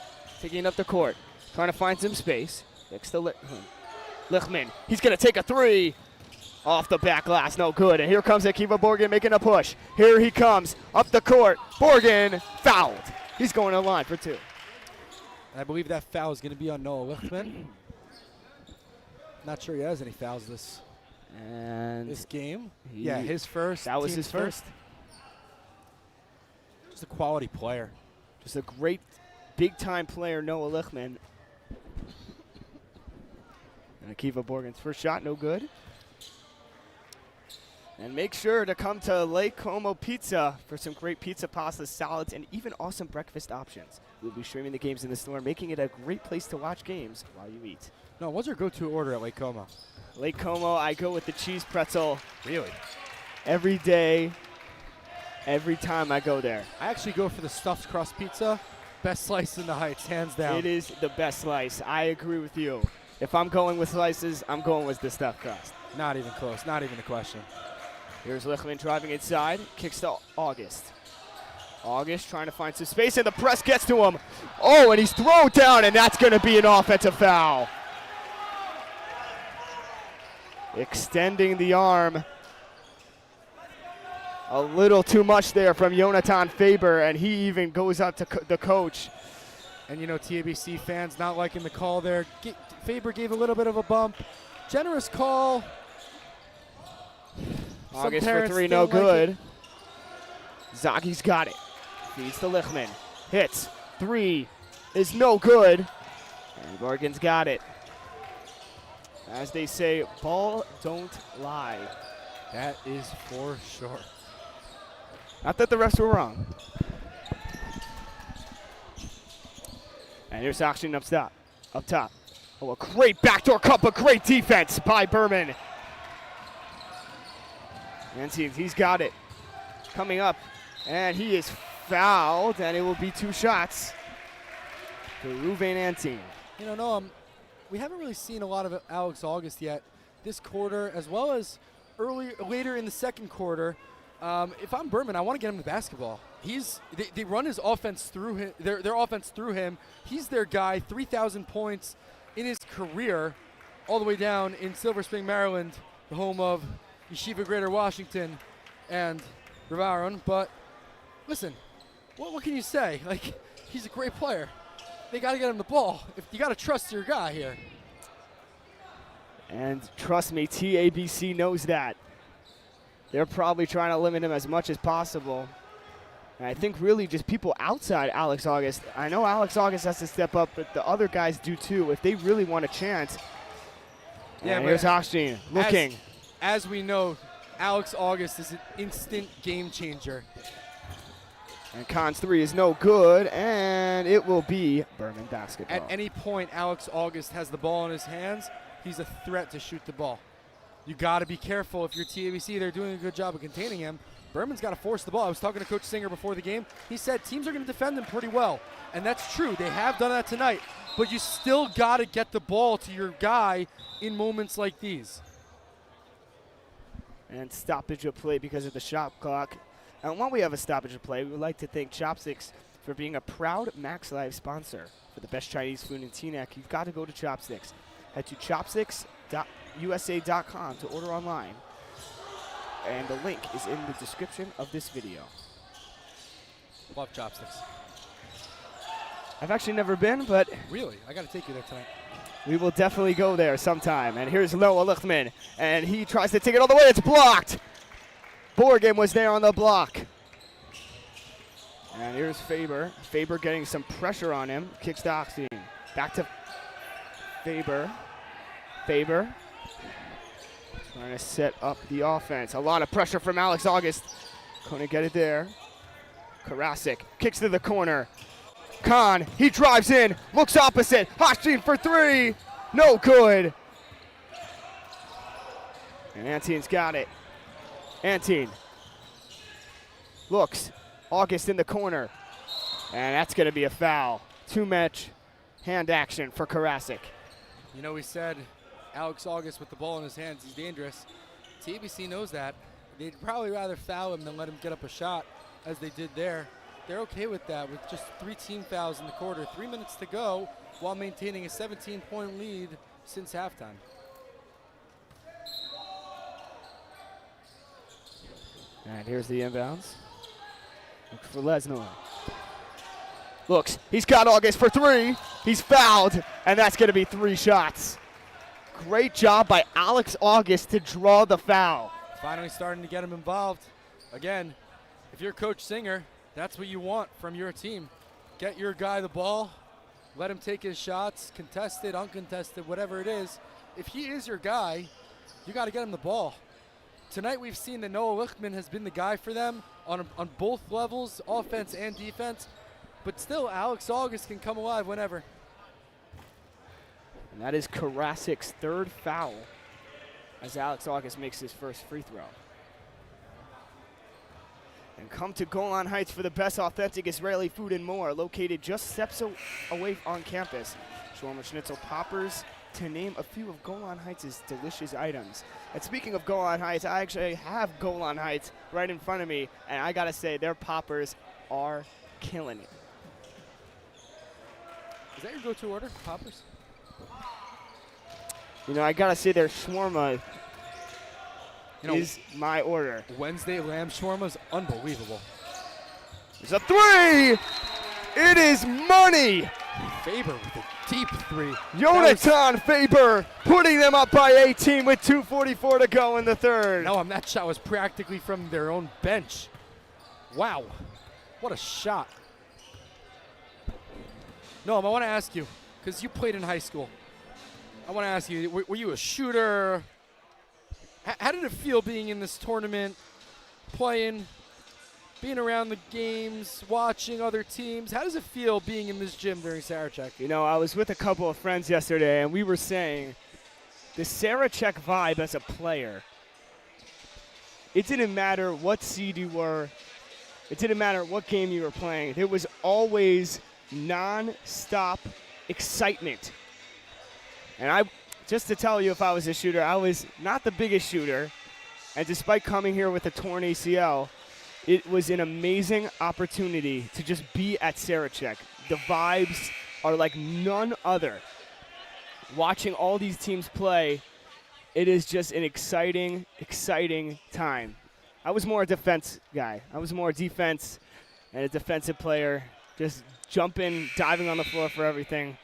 Taking up the court. Trying to find some space. Next to Lichtman. He's going to take a three. Off the back glass, no good. And here comes Akiva Borgen making a push. Here he comes, up the court. Borgen fouled. He's going to the line for two. I believe that foul is going to be on Noah Lichtman. Not sure he has any fouls this game. Yeah, his first. That was his first. Just a quality player. Just a great big-time player, Noah Lichtman. And Akiva Borgen's first shot, no good. And make sure to come to Lake Como Pizza for some great pizza, pasta, salads, and even awesome breakfast options. We'll be streaming the games in the store, making it a great place to watch games while you eat. No, what's your go-to order at Lake Como? Lake Como, I go with the cheese pretzel. Really? Every day, every time I go there. I actually go for the stuffed crust pizza. Best slice in the Heights, hands down. It is the best slice. I agree with you. If I'm going with slices, I'm going with the stuffed crust. Not even close. Not even a question. Here's Lichtman driving inside. Kicks to August. August trying to find some space, and the press gets to him. Oh, and he's thrown down, and that's going to be an offensive foul. Extending the arm. A little too much there from Jonathan Faber, and he even goes up to the coach. And, you know, TABC fans not liking the call there. Faber gave a little bit of a bump. Generous call. August for three, no good. Zagi's got it. Feeds to Lichtman. Hits. Three is no good. And Morgan's got it. As they say, ball don't lie. That is for sure. Not that the refs were wrong. And here's action up top. Oh, a great backdoor cut, but great defense by Berman. And he's got it. Coming up, and he is fouled, and it will be two shots for Ruvain Antine. You know, Noah, we haven't really seen a lot of Alex August yet this quarter, as well as later in the second quarter. If I'm Berman, I want to get him the basketball. They run his offense through him, their offense through him. He's their guy, 3,000 points in his career, all the way down in Silver Spring, Maryland, the home of Yeshiva Greater Washington and Rav Aaron. But listen, what can you say? Like, he's a great player. They got to get him the ball. You got to trust your guy here. And trust me, TABC knows that. They're probably trying to limit him as much as possible. And I think really just people outside Alex August. I know Alex August has to step up, but the other guys do too if they really want a chance. Yeah, and here's Hochstein looking. As we know, Alex August is an instant game changer. And Khan's three is no good, and it will be Berman basketball. At any point Alex August has the ball in his hands, he's a threat to shoot the ball. You got to be careful if you're TABC. They're doing a good job of containing him. Berman's got to force the ball. I was talking to Coach Singer before the game. He said teams are going to defend him pretty well, and that's true. They have done that tonight, but you still got to get the ball to your guy in moments like these. And stoppage of play because of the shot clock. And while we have a stoppage of play, we would like to thank Chopsticks for being a proud MacsLive sponsor. For the best Chinese food in Teaneck, you've got to go to Chopsticks. Head to chopsticks.usa.com to order online. And the link is in the description of this video. Love Chopsticks. I've actually never been, but Really? I got to take you there tonight. we will definitely go there sometime. And here's Noah Lichtman, and he tries to take it all the way. It's blocked. Borgen was there on the block. And here's Faber. Faber getting some pressure on him. Kicks to Oxine. Back to Faber. Faber trying to set up the offense. A lot of pressure from Alex August. Couldn't get it there. Sarachek kicks to the corner. Khan, he drives in, looks opposite. Hostin for three. No good. And Antine's got it. Antine looks. August in the corner. And that's going to be a foul. Too much hand action for Sarachek. You know, we said Alex August with the ball in his hands, he's dangerous. TABC knows that. They'd probably rather foul him than let him get up a shot, as they did there. They're okay with that, with just 3 team fouls in the quarter. 3 minutes to go while maintaining a 17-point lead since halftime. And here's the inbounds. Look for Lesnoy. Looks, he's got August for three. He's fouled, and that's going to be 3 shots. Great job by Alex August to draw the foul. Finally starting to get him involved. Again, if you're Coach Singer, that's what you want from your team. Get your guy the ball, let him take his shots, contested, uncontested, whatever it is. If he is your guy, you got to get him the ball. Tonight we've seen that Noah Lichtman has been the guy for them on both levels, offense and defense. But still, Alex August can come alive whenever. And that is Sarachek's 3rd foul as Alex August makes his first free throw. And come to Golan Heights for the best authentic Israeli food and more, located just steps away on campus. Shawarma Schnitzel Poppers, to name a few of Golan Heights' delicious items. And speaking of Golan Heights, I actually have Golan Heights right in front of me, and I gotta say, their poppers are killing it. Is that your go-to order, poppers? You know, I gotta say their shawarma is my order. Wednesday lamb shawarma is unbelievable. There's a 3! It is money! Faber with a deep 3. Jonathan Faber putting them up by 18 with 2:44 to go in the 3rd. No, that shot was practically from their own bench. Wow, what a shot. Noam, I want to ask you, because you played in high school. I want to ask you, were you a shooter? How did it feel being in this tournament, playing, being around the games, watching other teams? How does it feel being in this gym during Sarachek? You know, I was with a couple of friends yesterday, and we were saying the Sarachek vibe as a player, it didn't matter what seed you were. It didn't matter what game you were playing. There was always non-stop excitement. And just to tell you, if I was a shooter, I was not the biggest shooter. And despite coming here with a torn ACL, it was an amazing opportunity to just be at Sarachek. The vibes are like none other. Watching all these teams play, it is just an exciting, exciting time. I was more a defense guy. I was more defense and a defensive player, just jumping, diving on the floor for everything.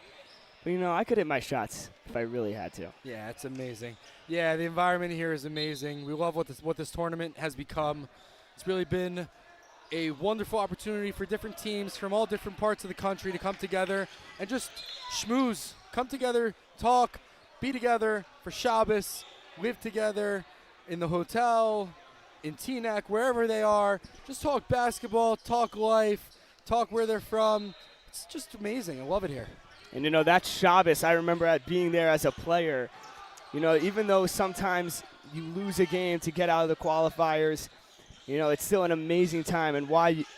But, you know, I could hit my shots if I really had to. Yeah, it's amazing. Yeah, the environment here is amazing. We love what this tournament has become. It's really been a wonderful opportunity for different teams from all different parts of the country to come together and just schmooze, come together, talk, be together for Shabbos, live together in the hotel, in Teaneck, wherever they are. Just talk basketball, talk life, talk where they're from. It's just amazing. I love it here. And, you know, that Shabbos, I remember being there as a player. You know, even though sometimes you lose a game to get out of the qualifiers, you know, it's still an amazing time.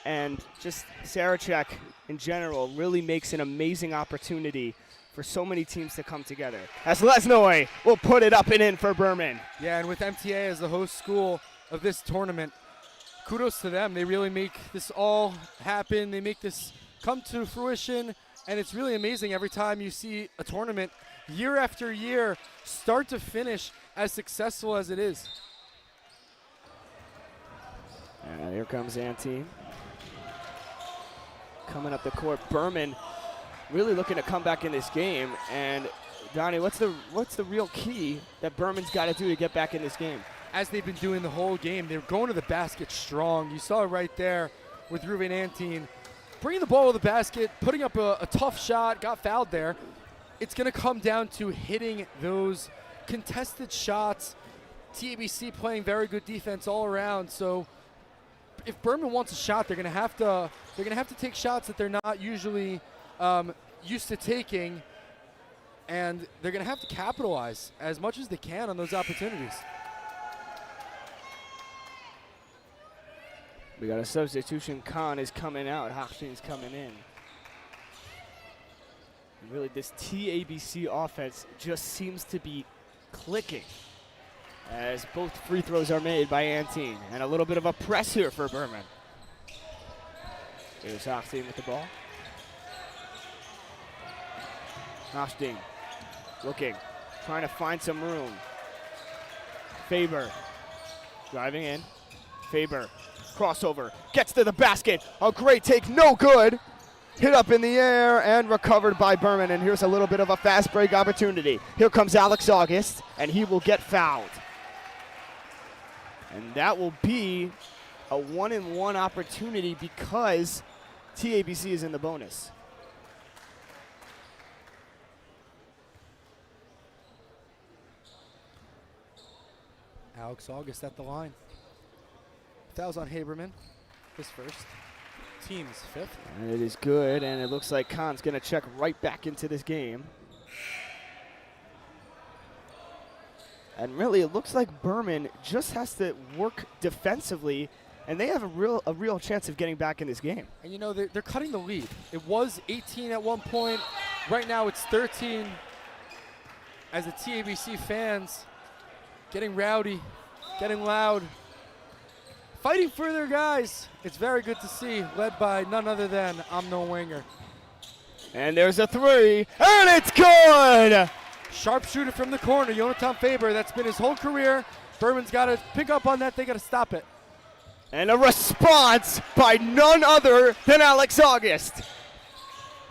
And just Sarachek in general really makes an amazing opportunity for so many teams to come together. As Lesnoy will put it up and in for Berman. Yeah, and with MTA as the host school of this tournament, kudos to them. They really make this all happen. They make this come to fruition, and it's really amazing every time you see a tournament year after year start to finish as successful as it is. And here comes Antine. Coming up the court, Berman really looking to come back in this game. And Donnie, what's the real key that Berman's got to do to get back in this game? As they've been doing the whole game, they're going to the basket strong. You saw it right there with Ruben Antine. Bringing the ball to the basket, putting up a tough shot, got fouled there. It's going to come down to hitting those contested shots. TABC playing very good defense all around. So if Berman wants a shot, they're going to have to take shots that they're not usually used to taking, and they're going to have to capitalize as much as they can on those opportunities. We got a substitution. Khan is coming out. Hafshin's coming in. Really, this TABC offense just seems to be clicking as both free throws are made by Antine. And a little bit of a press here for Berman. Here's Hafshin with the ball. Hafshin looking, trying to find some room. Faber driving in. Faber, crossover, gets to the basket. A great take, no good. Hit up in the air and recovered by Berman. And here's a little bit of a fast break opportunity. Here comes Alex August, and he will get fouled. And that will be a 1-and-1 opportunity because TABC is in the bonus. Alex August at the line. Fouls on Haberman, his first. Team's fifth. And it is good, and it looks like Khan's going to check right back into this game. And really, it looks like Berman just has to work defensively, and they have a real chance of getting back in this game. And you know, they're cutting the lead. It was 18 at one point. Right now it's 13. As the TABC fans getting rowdy, getting loud, fighting for their guys. It's very good to see, led by none other than Amnon Wenger. And there's a three, and it's good! Sharpshooter from the corner, Jonathan Faber. That's been his whole career. Berman's got to pick up on that. They got to stop it. And a response by none other than Alex August.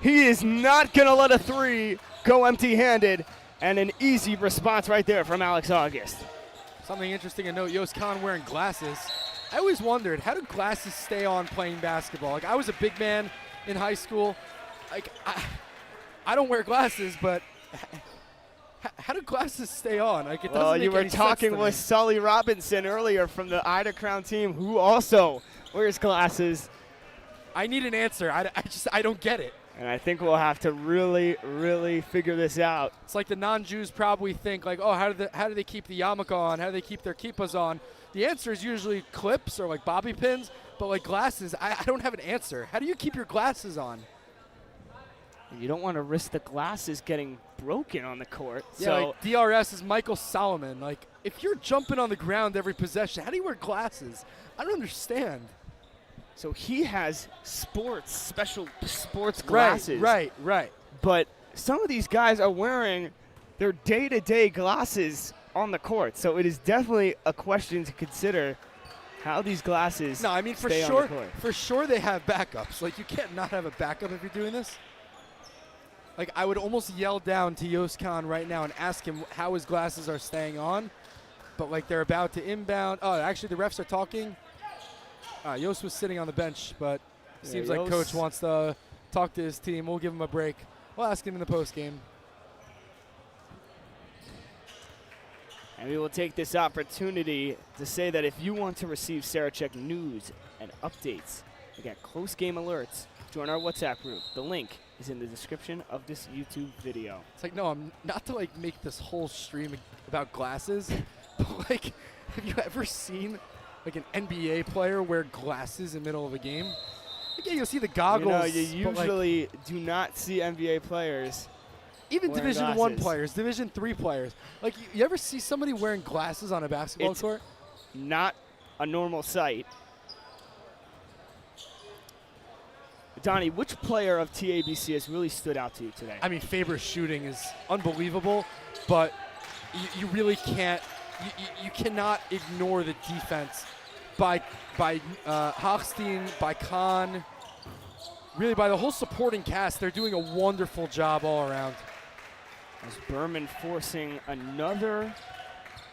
He is not going to let a three go empty-handed, and an easy response right there from Alex August. Something interesting to note, Yost Khan wearing glasses. I always wondered, how do glasses stay on playing basketball? Like, I was a big man in high school. Like, I don't wear glasses, but how do glasses stay on? Like, it doesn't make you were any talking sense to with me. Sully Robinson earlier from the Ida Crown team, who also wears glasses. I need an answer. I don't get it. And I think we'll have to really, really figure this out. It's like the non-Jews probably think, like, oh, how do they keep the yarmulke on? How do they keep their kippas on? The answer is usually clips or like bobby pins, but like glasses, I don't have an answer. How do you keep your glasses on? You don't want to risk the glasses getting broken on the court. Yeah, so like DRS is Michael Solomon. Like, if you're jumping on the ground every possession, how do you wear glasses? I don't understand. So he has special sports glasses. Right. But some of these guys are wearing their day-to-day glasses on the court. So it is definitely a question to consider how these glasses No, I mean, stay on the court. for sure they have backups. Like, you can't not have a backup if you're doing this. Like, I would almost yell down to Yost Khan right now and ask him how his glasses are staying on. But, like, they're about to inbound. Oh, actually, the refs are talking. Yost was sitting on the bench, but seems like Coach wants to talk to his team. We'll give him a break. We'll ask him in the postgame. And we will take this opportunity to say that if you want to receive Sarachek news and updates, again, close game alerts, join our WhatsApp group. The link is in the description of this YouTube video. It's like, no, I'm not to like make this whole stream about glasses, but like, have you ever seen like an NBA player wear glasses in the middle of a game? Like, yeah, you'll see the goggles. You usually do not see NBA players. Even wearing Division glasses. I players, Division III players. Like, you ever see somebody wearing glasses on a basketball court? Not a normal sight. Donnie, which player of TABC has really stood out to you today? I mean, Faber's shooting is unbelievable, but you really can't, you cannot ignore the defense by Hochstein, by Kahn, really by the whole supporting cast. They're doing a wonderful job all around. As Berman forcing another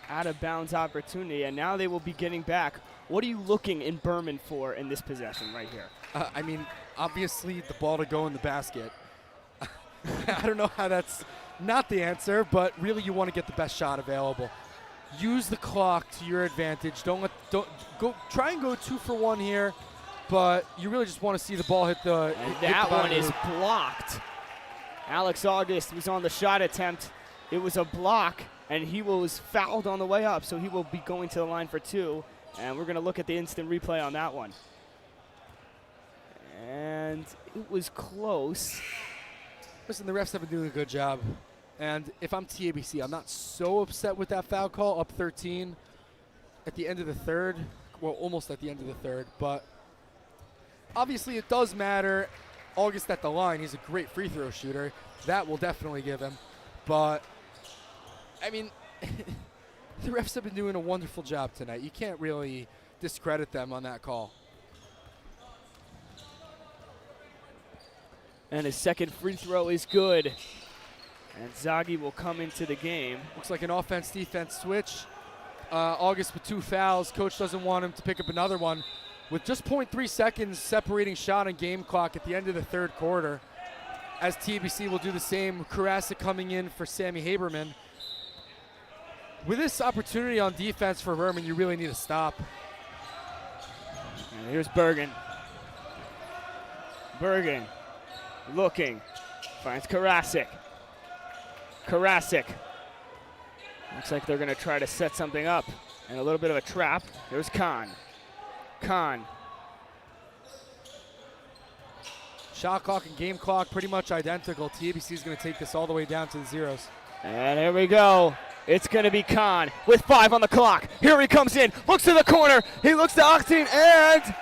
out-of-bounds opportunity, and now they will be getting back. What are you looking in Berman for in this possession right here? I mean, obviously the ball to go in the basket. I don't know how that's not the answer, but really you want to get the best shot available. Use the clock to your advantage. Don't go. Try and go 2 for 1 here, but you really just want to see the ball hit the. And that one is blocked. Alex August was on the shot attempt. It was a block, and he was fouled on the way up, so he will be going to the line for 2. And we're going to look at the instant replay on that one. And it was close. Listen, the refs have been doing a good job. And if I'm TABC, I'm not so upset with that foul call, up 13 at the end of the third. Well, almost at the end of the third. But obviously it does matter. August at the line, he's a great free throw shooter. That will definitely give him. But, I mean, the refs have been doing a wonderful job tonight. You can't really discredit them on that call. And his second free throw is good. And Zaghi will come into the game. Looks like an offense-defense switch. August with 2 fouls. Coach doesn't want him to pick up another one. With just 0.3 seconds separating shot and game clock at the end of the third quarter, as TABC will do the same. Sarachek coming in for Sammy Haberman. With this opportunity on defense for Berman, you really need to stop. And here's Bergen. Bergen looking, finds Sarachek. Sarachek. Looks like they're going to try to set something up. And a little bit of a trap. Here's Kahn. Kahn. Shot clock and game clock pretty much identical. TABC is going to take this all the way down to the zeros. And here we go. It's going to be Kahn with 5 on the clock. Here he comes in, looks to the corner. He looks to Octane, and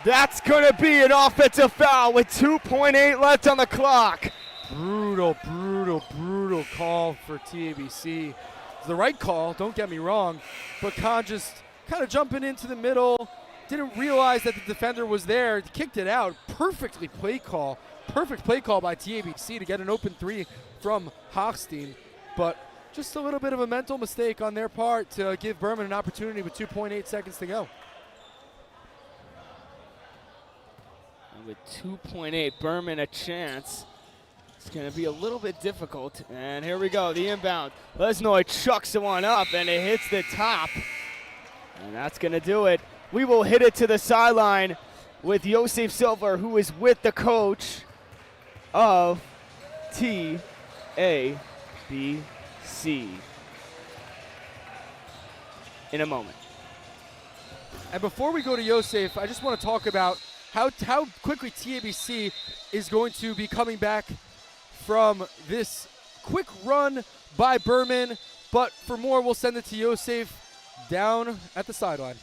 that's going to be an offensive foul with 2.8 left on the clock. Brutal, brutal, brutal call for TABC. It's the right call, don't get me wrong, but Kahn just kind of jumping into the middle, didn't realize that the defender was there, kicked it out. Perfect play call by TABC to get an open 3 from Hochstein, but just a little bit of a mental mistake on their part to give Berman an opportunity with 2.8 seconds to go. And with 2.8, Berman a chance. It's going to be a little bit difficult. And here we go, the inbound. Lesnoy chucks the one up, and it hits the top. And that's going to do it. We will hit it to the sideline with Yosef Silver, who is with the coach of TABC. In a moment. And before we go to Yosef, I just want to talk about how quickly TABC is going to be coming back from this quick run by Berman. But for more, we'll send it to Yosef down at the sideline.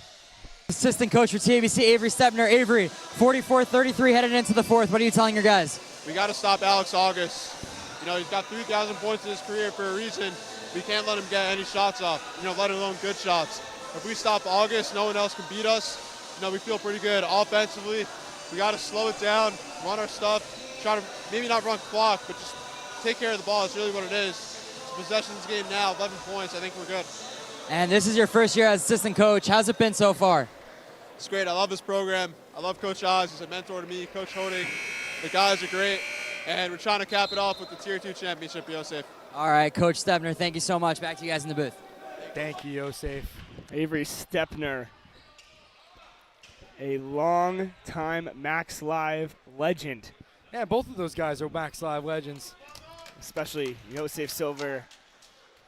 Assistant coach for TABC, Avery Stepner. Avery, 44-33 headed into the fourth. What are you telling your guys? We got to stop Alex August. You know, he's got 3,000 points in his career for a reason. We can't let him get any shots off, let alone good shots. If we stop August, no one else can beat us. We feel pretty good offensively. We got to slow it down, run our stuff, try to maybe not run clock, but just take care of the ball. It's really what it is. It's a possessions game now, 11 points. I think we're good. And this is your first year as assistant coach. How's it been so far? It's great. I love this program. I love Coach Oz. He's a mentor to me. Coach Holding. The guys are great. And we're trying to cap it off with the Tier 2 championship, Yosef. All right, Coach Stepner, thank you so much. Back to you guys in the booth. Thank you, Yosef. Avery Stepner, a long-time MacsLive legend. Yeah, both of those guys are MacsLive legends. Especially Yosef Silver.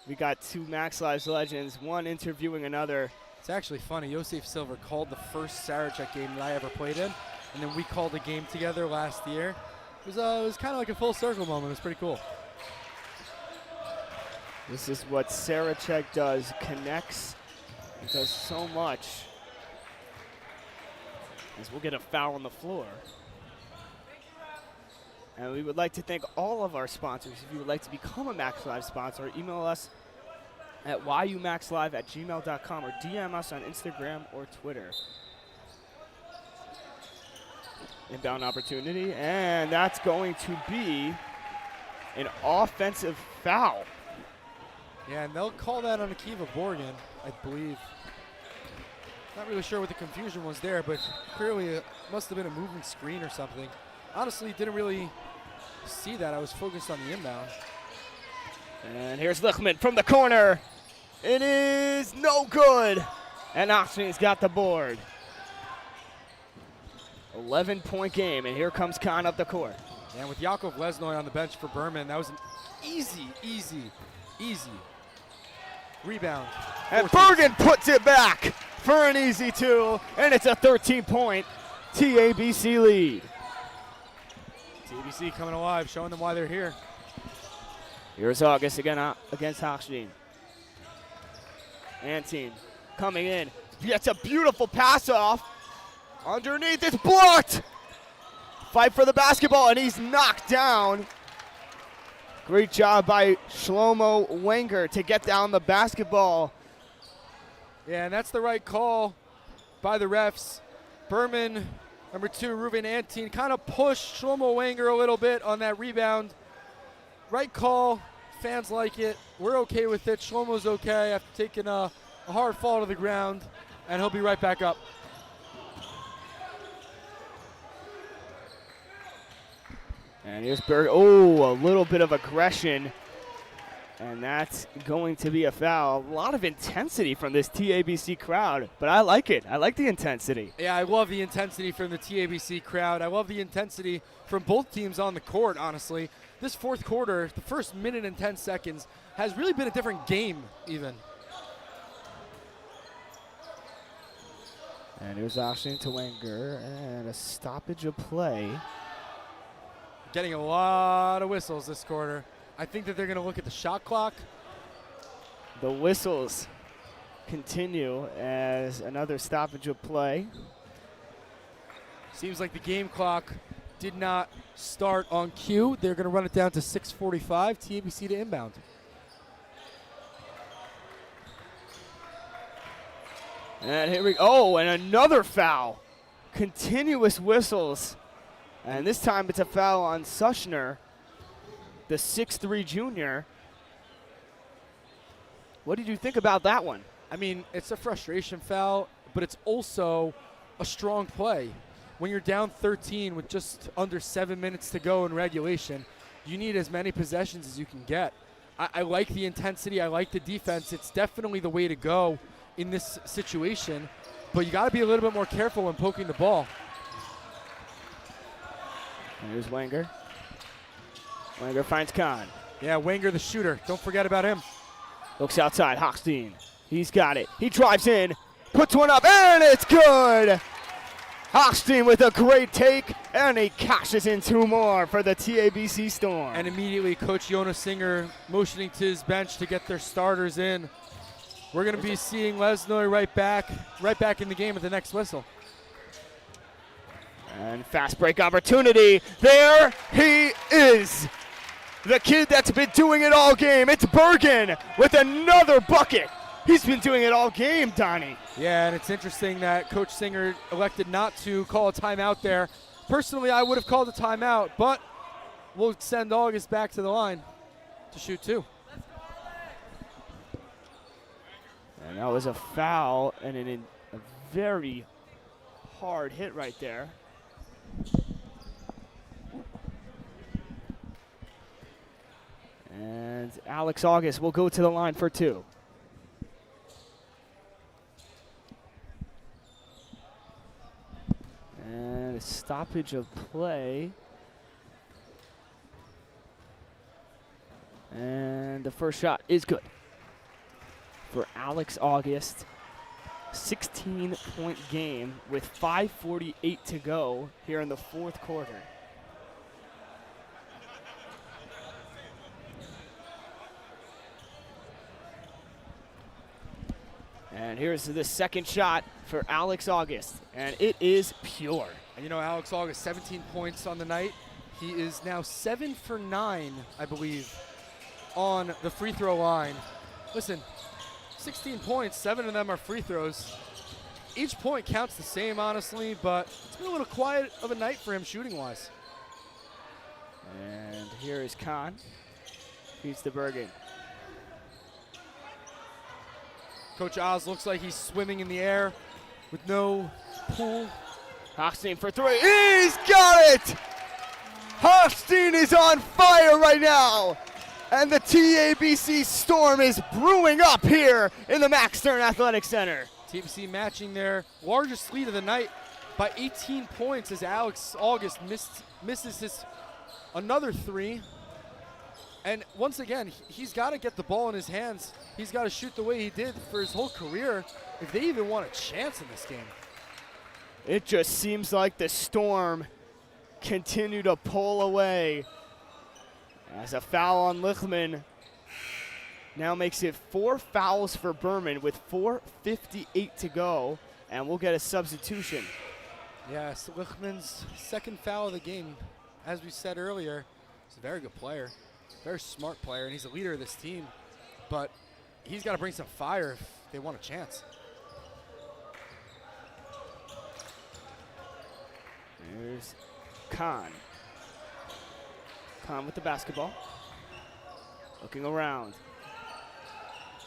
We got 2 MacsLive legends, one interviewing another. It's actually funny. Yosef Silver called the first Sarachek game that I ever played in, and then we called a game together last year. It was kind of like a full circle moment. It was pretty cool. This is what Sarachek does. Connects. He does so much. As we'll get a foul on the floor. And we would like to thank all of our sponsors. If you would like to become a MacsLive sponsor, email us at yumaxlive@gmail.com or DM us on Instagram or Twitter. Inbound opportunity, and that's going to be an offensive foul. Yeah, and they'll call that on Akiva Borgen, I believe. Not really sure what the confusion was there, but clearly it must have been a moving screen or something. Honestly, didn't really see that. I was focused on the inbound. And here's Lichtman from the corner. It is no good. And Oxley's got the board. 11-point game, and here comes Khan up the court. And with Yakov Lesnoy on the bench for Berman, that was an easy rebound. And Bergen puts it back for an easy two, and it's a 13-point TABC lead. TABC coming alive, showing them why they're here. Here's August again against Hochstein. Antine coming in. Gets a beautiful pass off. Underneath, it's blocked. Fight for the basketball, and he's knocked down. Great job by Shlomo Wenger to get down the basketball. Yeah, and that's the right call by the refs. Berman, number 2, Ruben Antine, kind of pushed Shlomo Wenger a little bit on that rebound. Right call. Fans like it. We're okay with it. Shlomo's okay after taking a hard fall to the ground, and he'll be right back up. And here's Berg. Oh, a little bit of aggression. And that's going to be a foul. A lot of intensity from this TABC crowd, but I like it. I like the intensity. Yeah, I love the intensity from the TABC crowd. I love the intensity from both teams on the court, honestly. This fourth quarter, the first minute and 10 seconds, has really been a different game, even. And here's Austin to Wenger, and a stoppage of play. Getting a lot of whistles this quarter. I think that they're going to look at the shot clock. The whistles continue as another stoppage of play. Seems like the game clock did not start on cue. They're going to run it down to 6:45, TABC to inbound. And here we go. Oh, and another foul. Continuous whistles. And this time it's a foul on Sushner, the 6'3" junior. What did you think about that one? I mean, it's a frustration foul, but it's also a strong play. When you're down 13 with just under 7 minutes to go in regulation, you need as many possessions as you can get. I like the intensity. I like the defense. It's definitely the way to go in this situation, but you got to be a little bit more careful when poking the ball. And here's Wenger. Wenger finds Khan. Yeah, Wenger the shooter. Don't forget about him. Looks outside. Hochstein. He's got it. He drives in, puts one up, and it's good. Hochstein with a great take, and he cashes in 2 more for the TABC Storm. And immediately Coach Jonas Singer motioning to his bench to get their starters in. We're going to be seeing Lesnoy right back in the game at the next whistle. And fast break opportunity. There he is. The kid that's been doing it all game. It's Bergen with another bucket. He's been doing it all game, Donnie. Yeah, and it's interesting that Coach Singer elected not to call a timeout there. Personally, I would have called a timeout, but we'll send August back to the line to shoot 2. And that was a foul and a very hard hit right there. And Alex August will go to the line for 2. And a stoppage of play. And the first shot is good for Alex August. 16-point game with 5:48 to go here in the fourth quarter. And here's the second shot for Alex August, and it is pure. And you know, Alex August, 17 points on the night. He is now 7 for 9, I believe, on the free throw line. Listen, 16 points, 7 of them are free throws. Each point counts the same, honestly, but it's been a little quiet of a night for him shooting-wise. And here is Khan. Feeds to Bergen. Coach Oz looks like he's swimming in the air with no pool. Hochstein for three. He's got it! Hochstein is on fire right now. And the TABC storm is brewing up here in the Max Stern Athletic Center. TABC matching their largest lead of the night by 18 points as Alex August misses his another three. And once again, he's got to get the ball in his hands. He's got to shoot the way he did for his whole career if they even want a chance in this game. It just seems like the storm continue to pull away as a foul on Lichtman now makes it 4 fouls for Berman with 4:58 to go, and we'll get a substitution. Yes, Lichtman's second foul of the game. As we said earlier, he's a very good player, very smart player, and he's a leader of this team, but he's got to bring some fire if they want a chance. There's Khan. Khan with the basketball. Looking around.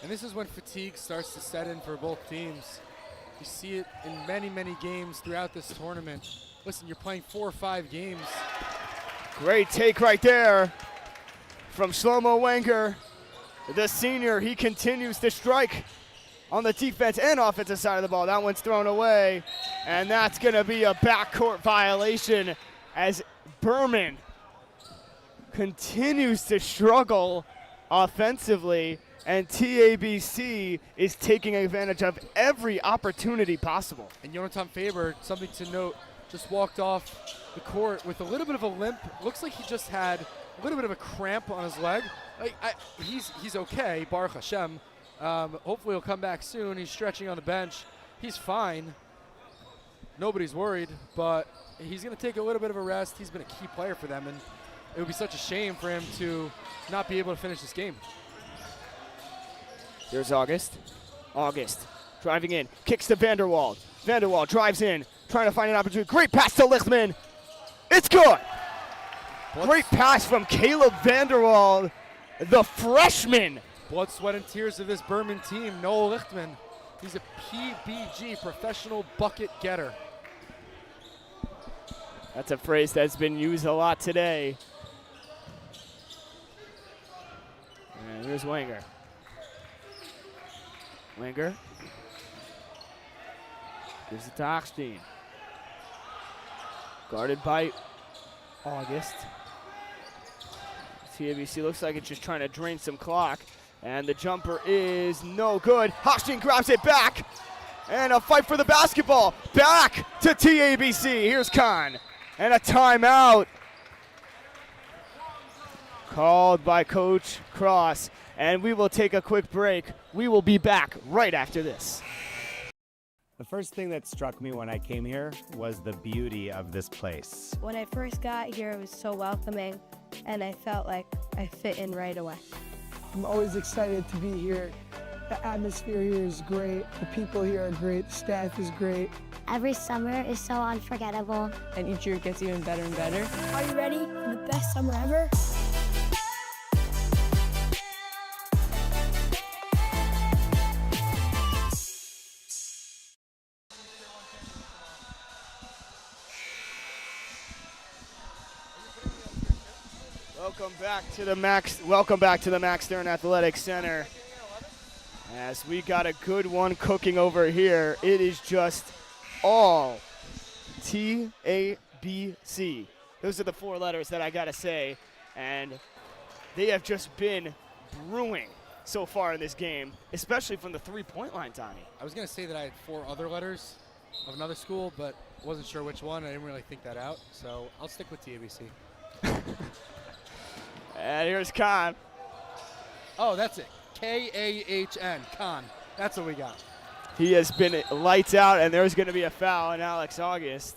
And this is when fatigue starts to set in for both teams. You see it in many, many games throughout this tournament. Listen, you're playing 4 or 5 games. Great take right there from Shlomo Wenger. The senior, he continues to strike on the defense and offensive side of the ball. That one's thrown away, and that's going to be a backcourt violation as Berman continues to struggle offensively, and TABC is taking advantage of every opportunity possible. And Jonathan Faber, something to note, just walked off the court with a little bit of a limp. Looks like he just had a little bit of a cramp on his leg. He's okay, Baruch Hashem. Hopefully he'll come back soon. He's stretching on the bench. He's fine. Nobody's worried, but he's going to take a little bit of a rest. He's been a key player for them, and it would be such a shame for him to not be able to finish this game. Here's August. August driving in, kicks to Vanderwald. Vanderwald drives in, trying to find an opportunity. Great pass to Lichtman. It's good. Great pass from Caleb Vanderwald, the freshman. Blood, sweat, and tears of this Berman team. Noah Lichtman, he's a PBG, professional bucket getter. That's a phrase that's been used a lot today. And here's Wenger. Wenger gives it to Hochstein. Guarded by August. TABC looks like it's just trying to drain some clock. And the jumper is no good. Hochstein grabs it back. And a fight for the basketball. Back to TABC. Here's Khan. And a timeout called by Coach Cross. And we will take a quick break. We will be back right after this. The first thing that struck me when I came here was the beauty of this place. When I first got here, it was so welcoming, and I felt like I fit in right away. I'm always excited to be here. The atmosphere here is great. The people here are great. The staff is great. Every summer is so unforgettable. And each year it gets even better and better. Are you ready for the best summer ever? Welcome back to the Max Stern Athletic Center. As we got a good one cooking over here, it is just all TABC. Those are the 4 letters that I gotta say, and they have just been brewing so far in this game, especially from the 3-point line, Donnie. I was gonna say that I had 4 other letters of another school, but wasn't sure which one. I didn't really think that out, so I'll stick with TABC. And here's Khan. Oh, that's it. K-A-H-N, Khan. That's what we got. He has been lights out, and there's going to be a foul on Alex August.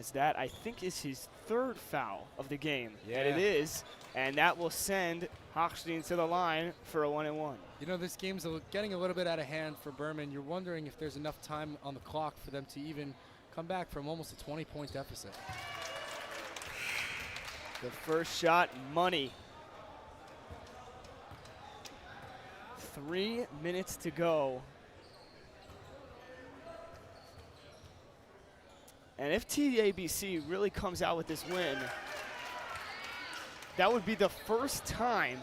as that, I think, is his third foul of the game. Yeah. And it is, and that will send Hochstein to the line for a 1-and-1. You know, this game's getting a little bit out of hand for Berman. You're wondering if there's enough time on the clock for them to even come back from almost a 20-point deficit. The first shot, money. 3 minutes to go. And if TABC really comes out with this win, that would be the first time,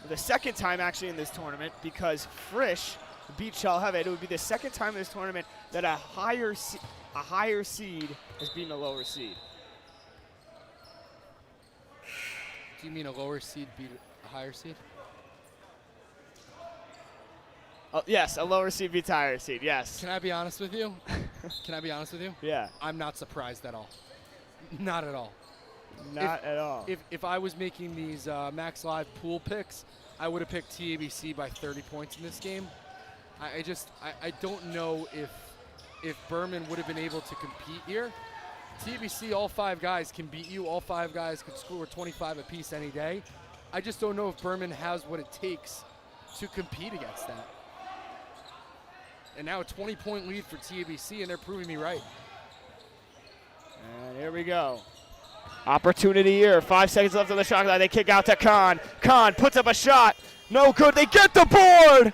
or the second time actually in this tournament, because Frisch beat Shalhevet. It would be the second time in this tournament that a higher seed has beaten a lower seed. Do you mean a lower seed beat a higher seed? Oh, yes, a lower seed beats a higher seed, yes. Can I be honest with you? Can I be honest with you? Yeah. I'm not surprised at all. Not at all. Not at all. If I was making these MacsLive pool picks, I would have picked TABC by 30 points in this game. I don't know if Berman would have been able to compete here. TABC, all 5 guys can beat you. All 5 guys could score 25 apiece any day. I just don't know if Berman has what it takes to compete against that. And now a 20-point lead for TABC, and they're proving me right. And here we go. Opportunity here. 5 seconds left on the shot clock. They kick out to Khan. Khan puts up a shot. No good. They get the board.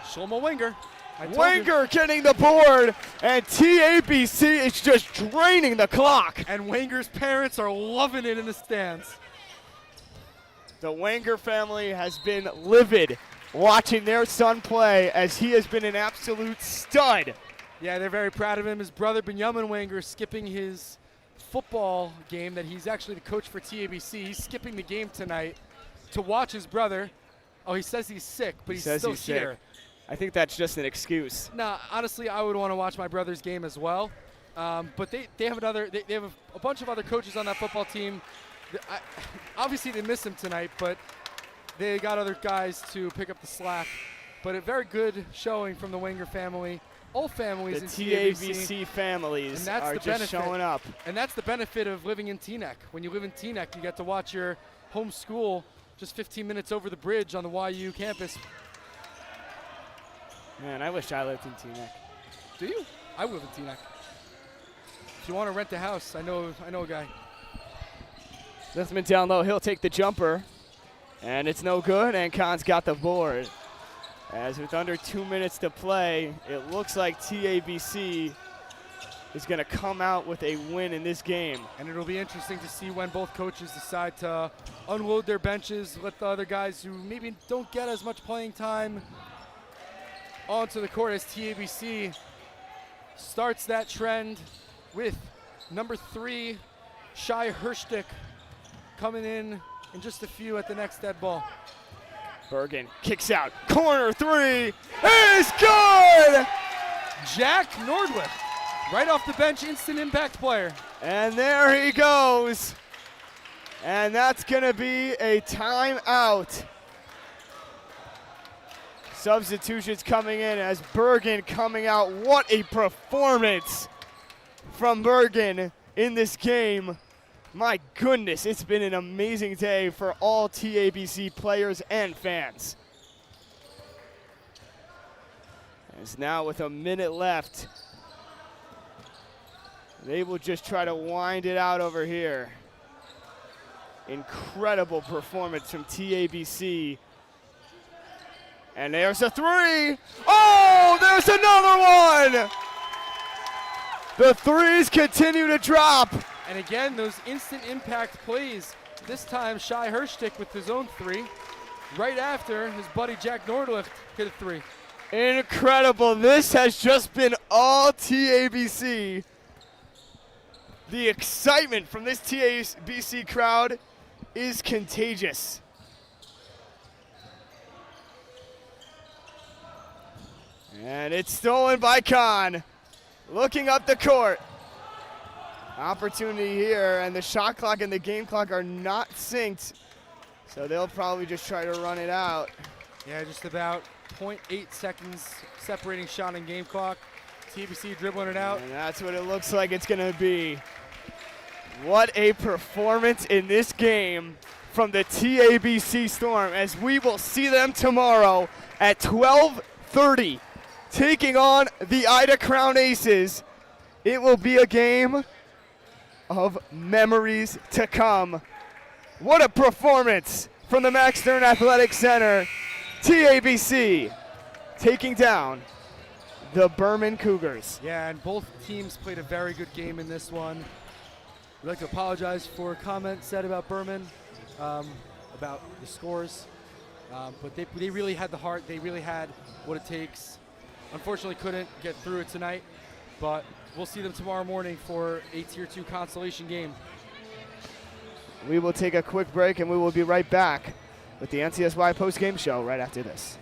Shlomo Wenger. Wenger getting the board, and TABC is just draining the clock. And Wenger's parents are loving it in the stands. The Wenger family has been livid watching their son play, as he has been an absolute stud. Yeah, they're very proud of him. His brother Benjamin Wenger skipping his football game that he's actually the coach for TABC. He's skipping the game tonight to watch his brother. Oh, he says he's sick, but he's still here. Sick. I think that's just an excuse. No, honestly, I would want to watch my brother's game as well. But they have they have a bunch of other coaches on that football team. Obviously, they miss him tonight, but they got other guys to pick up the slack. But a very good showing from the Wenger family. All families in TABC families are just showing up. And that's the benefit of living in Teaneck. When you live in Teaneck, you get to watch your home school just 15 minutes over the bridge on the YU campus. Man, I wish I lived in Teaneck. Do you? I live in Teaneck. If you want to rent a house, I know a guy. Smithman down low, he'll take the jumper. And it's no good, and Khan's got the board. As with under 2 minutes to play, it looks like TABC is going to come out with a win in this game. And it'll be interesting to see when both coaches decide to unload their benches, let the other guys who maybe don't get as much playing time onto the court, as TABC starts that trend with number 3, Shai Hershtick, coming in just a few at the next dead ball. Bergen kicks out, corner 3 is good! Jack Nordlicht, right off the bench, instant impact player. And there he goes. And that's gonna be a timeout. Substitutions coming in as Bergen coming out. What a performance from Bergen in this game. My goodness, it's been an amazing day for all TABC players and fans. As now with a minute left, they will just try to wind it out over here. Incredible performance from TABC. And there's a 3. Oh, there's another one! The 3s continue to drop. And again, those instant impact plays. This time, Shai Hershtick with his own 3. Right after, his buddy Jack Nordlicht hit a 3. Incredible. This has just been all TABC. The excitement from this TABC crowd is contagious. And it's stolen by Khan. Looking up the court. Opportunity here, and the shot clock and the game clock are not synced. So they'll probably just try to run it out. Yeah, just about 0.8 seconds separating shot and game clock. TABC dribbling it out. And that's what it looks like it's going to be. What a performance in this game from the TABC Storm, as we will see them tomorrow at 12:30 taking on the Ida Crown Aces. It will be a game of memories to come. What a performance from the Max Stern Athletic Center. TABC taking down the Berman Cougars. Yeah, and both teams played a very good game in this one. We'd like to apologize for a comment said about Berman, about the scores. But they really had the heart. They really had what it takes. Unfortunately, couldn't get through it tonight. But we'll see them tomorrow morning for a Tier 2 consolation game. We will take a quick break, and we will be right back with the NCSY post-game show right after this.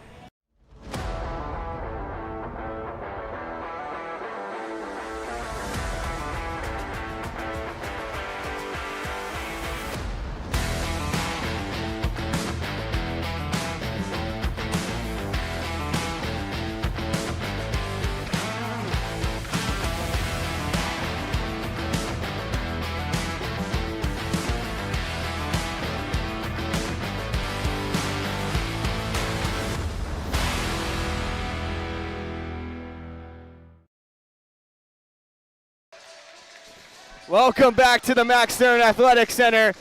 Welcome back to the Max Stern Athletic Center.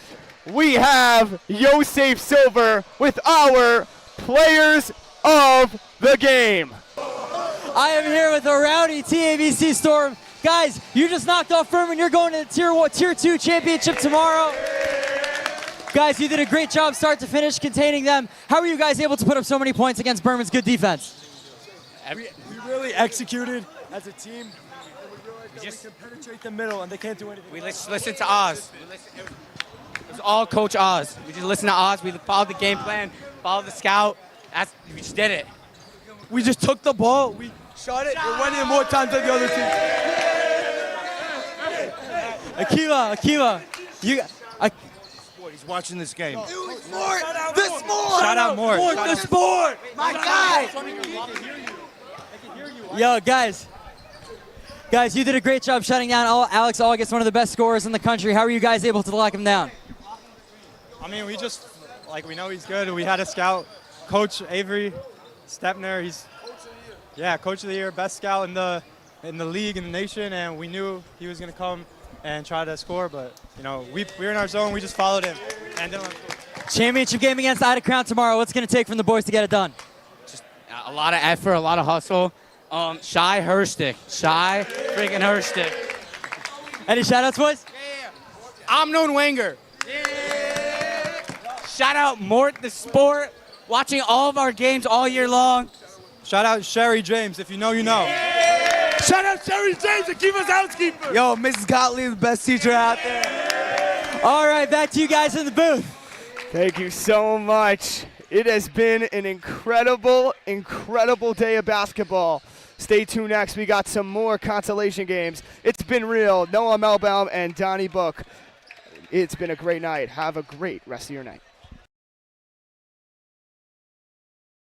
We have Yosef Silver with our players of the game. I am here with a rowdy TABC Storm. Guys, you just knocked off Berman. You're going to the Tier 2 championship tomorrow. Guys, you did a great job start to finish containing them. How were you guys able to put up so many points against Berman's good defense? We really executed as a team. We can penetrate the middle, and they can't do anything. We listen to Oz. It was all Coach Oz. We just listened to Oz. We followed the game plan, followed the scout. We just did it. We just took the ball. We shot it. It went in more times than the other team. Akiva, He's watching this game. Sport! The sport! Shout out Mort. The sport! My guy! Yo, guys, you did a great job shutting down Alex August, one of the best scorers in the country. How were you guys able to lock him down? I mean, we just, we know he's good. We had a scout, Coach Avery Stepner. He's, Coach of the Year, best scout in the league, in the nation, and we knew he was going to come and try to score, but, we were in our zone. We just followed him. And Championship game against Ida Crown tomorrow. What's going to take from the boys to get it done? Just a lot of effort, a lot of hustle. Shy Herstick. Shy freaking Herstick. Any shout-outs, boys? I'm known Wenger. Shout out Mort the Sport, watching all of our games all year long. Shout out Sherry James. If you know, you know. Shout out Sherry James and keep us housekeeper. Yo, Mrs. Gottlieb, the best teacher out there. All right, back to you guys in the booth. Thank you so much. It has been an incredible, incredible day of basketball. Stay tuned next. We got some more consolation games. It's been real. Noah Melbaum and Donnie Book. It's been a great night. Have a great rest of your night.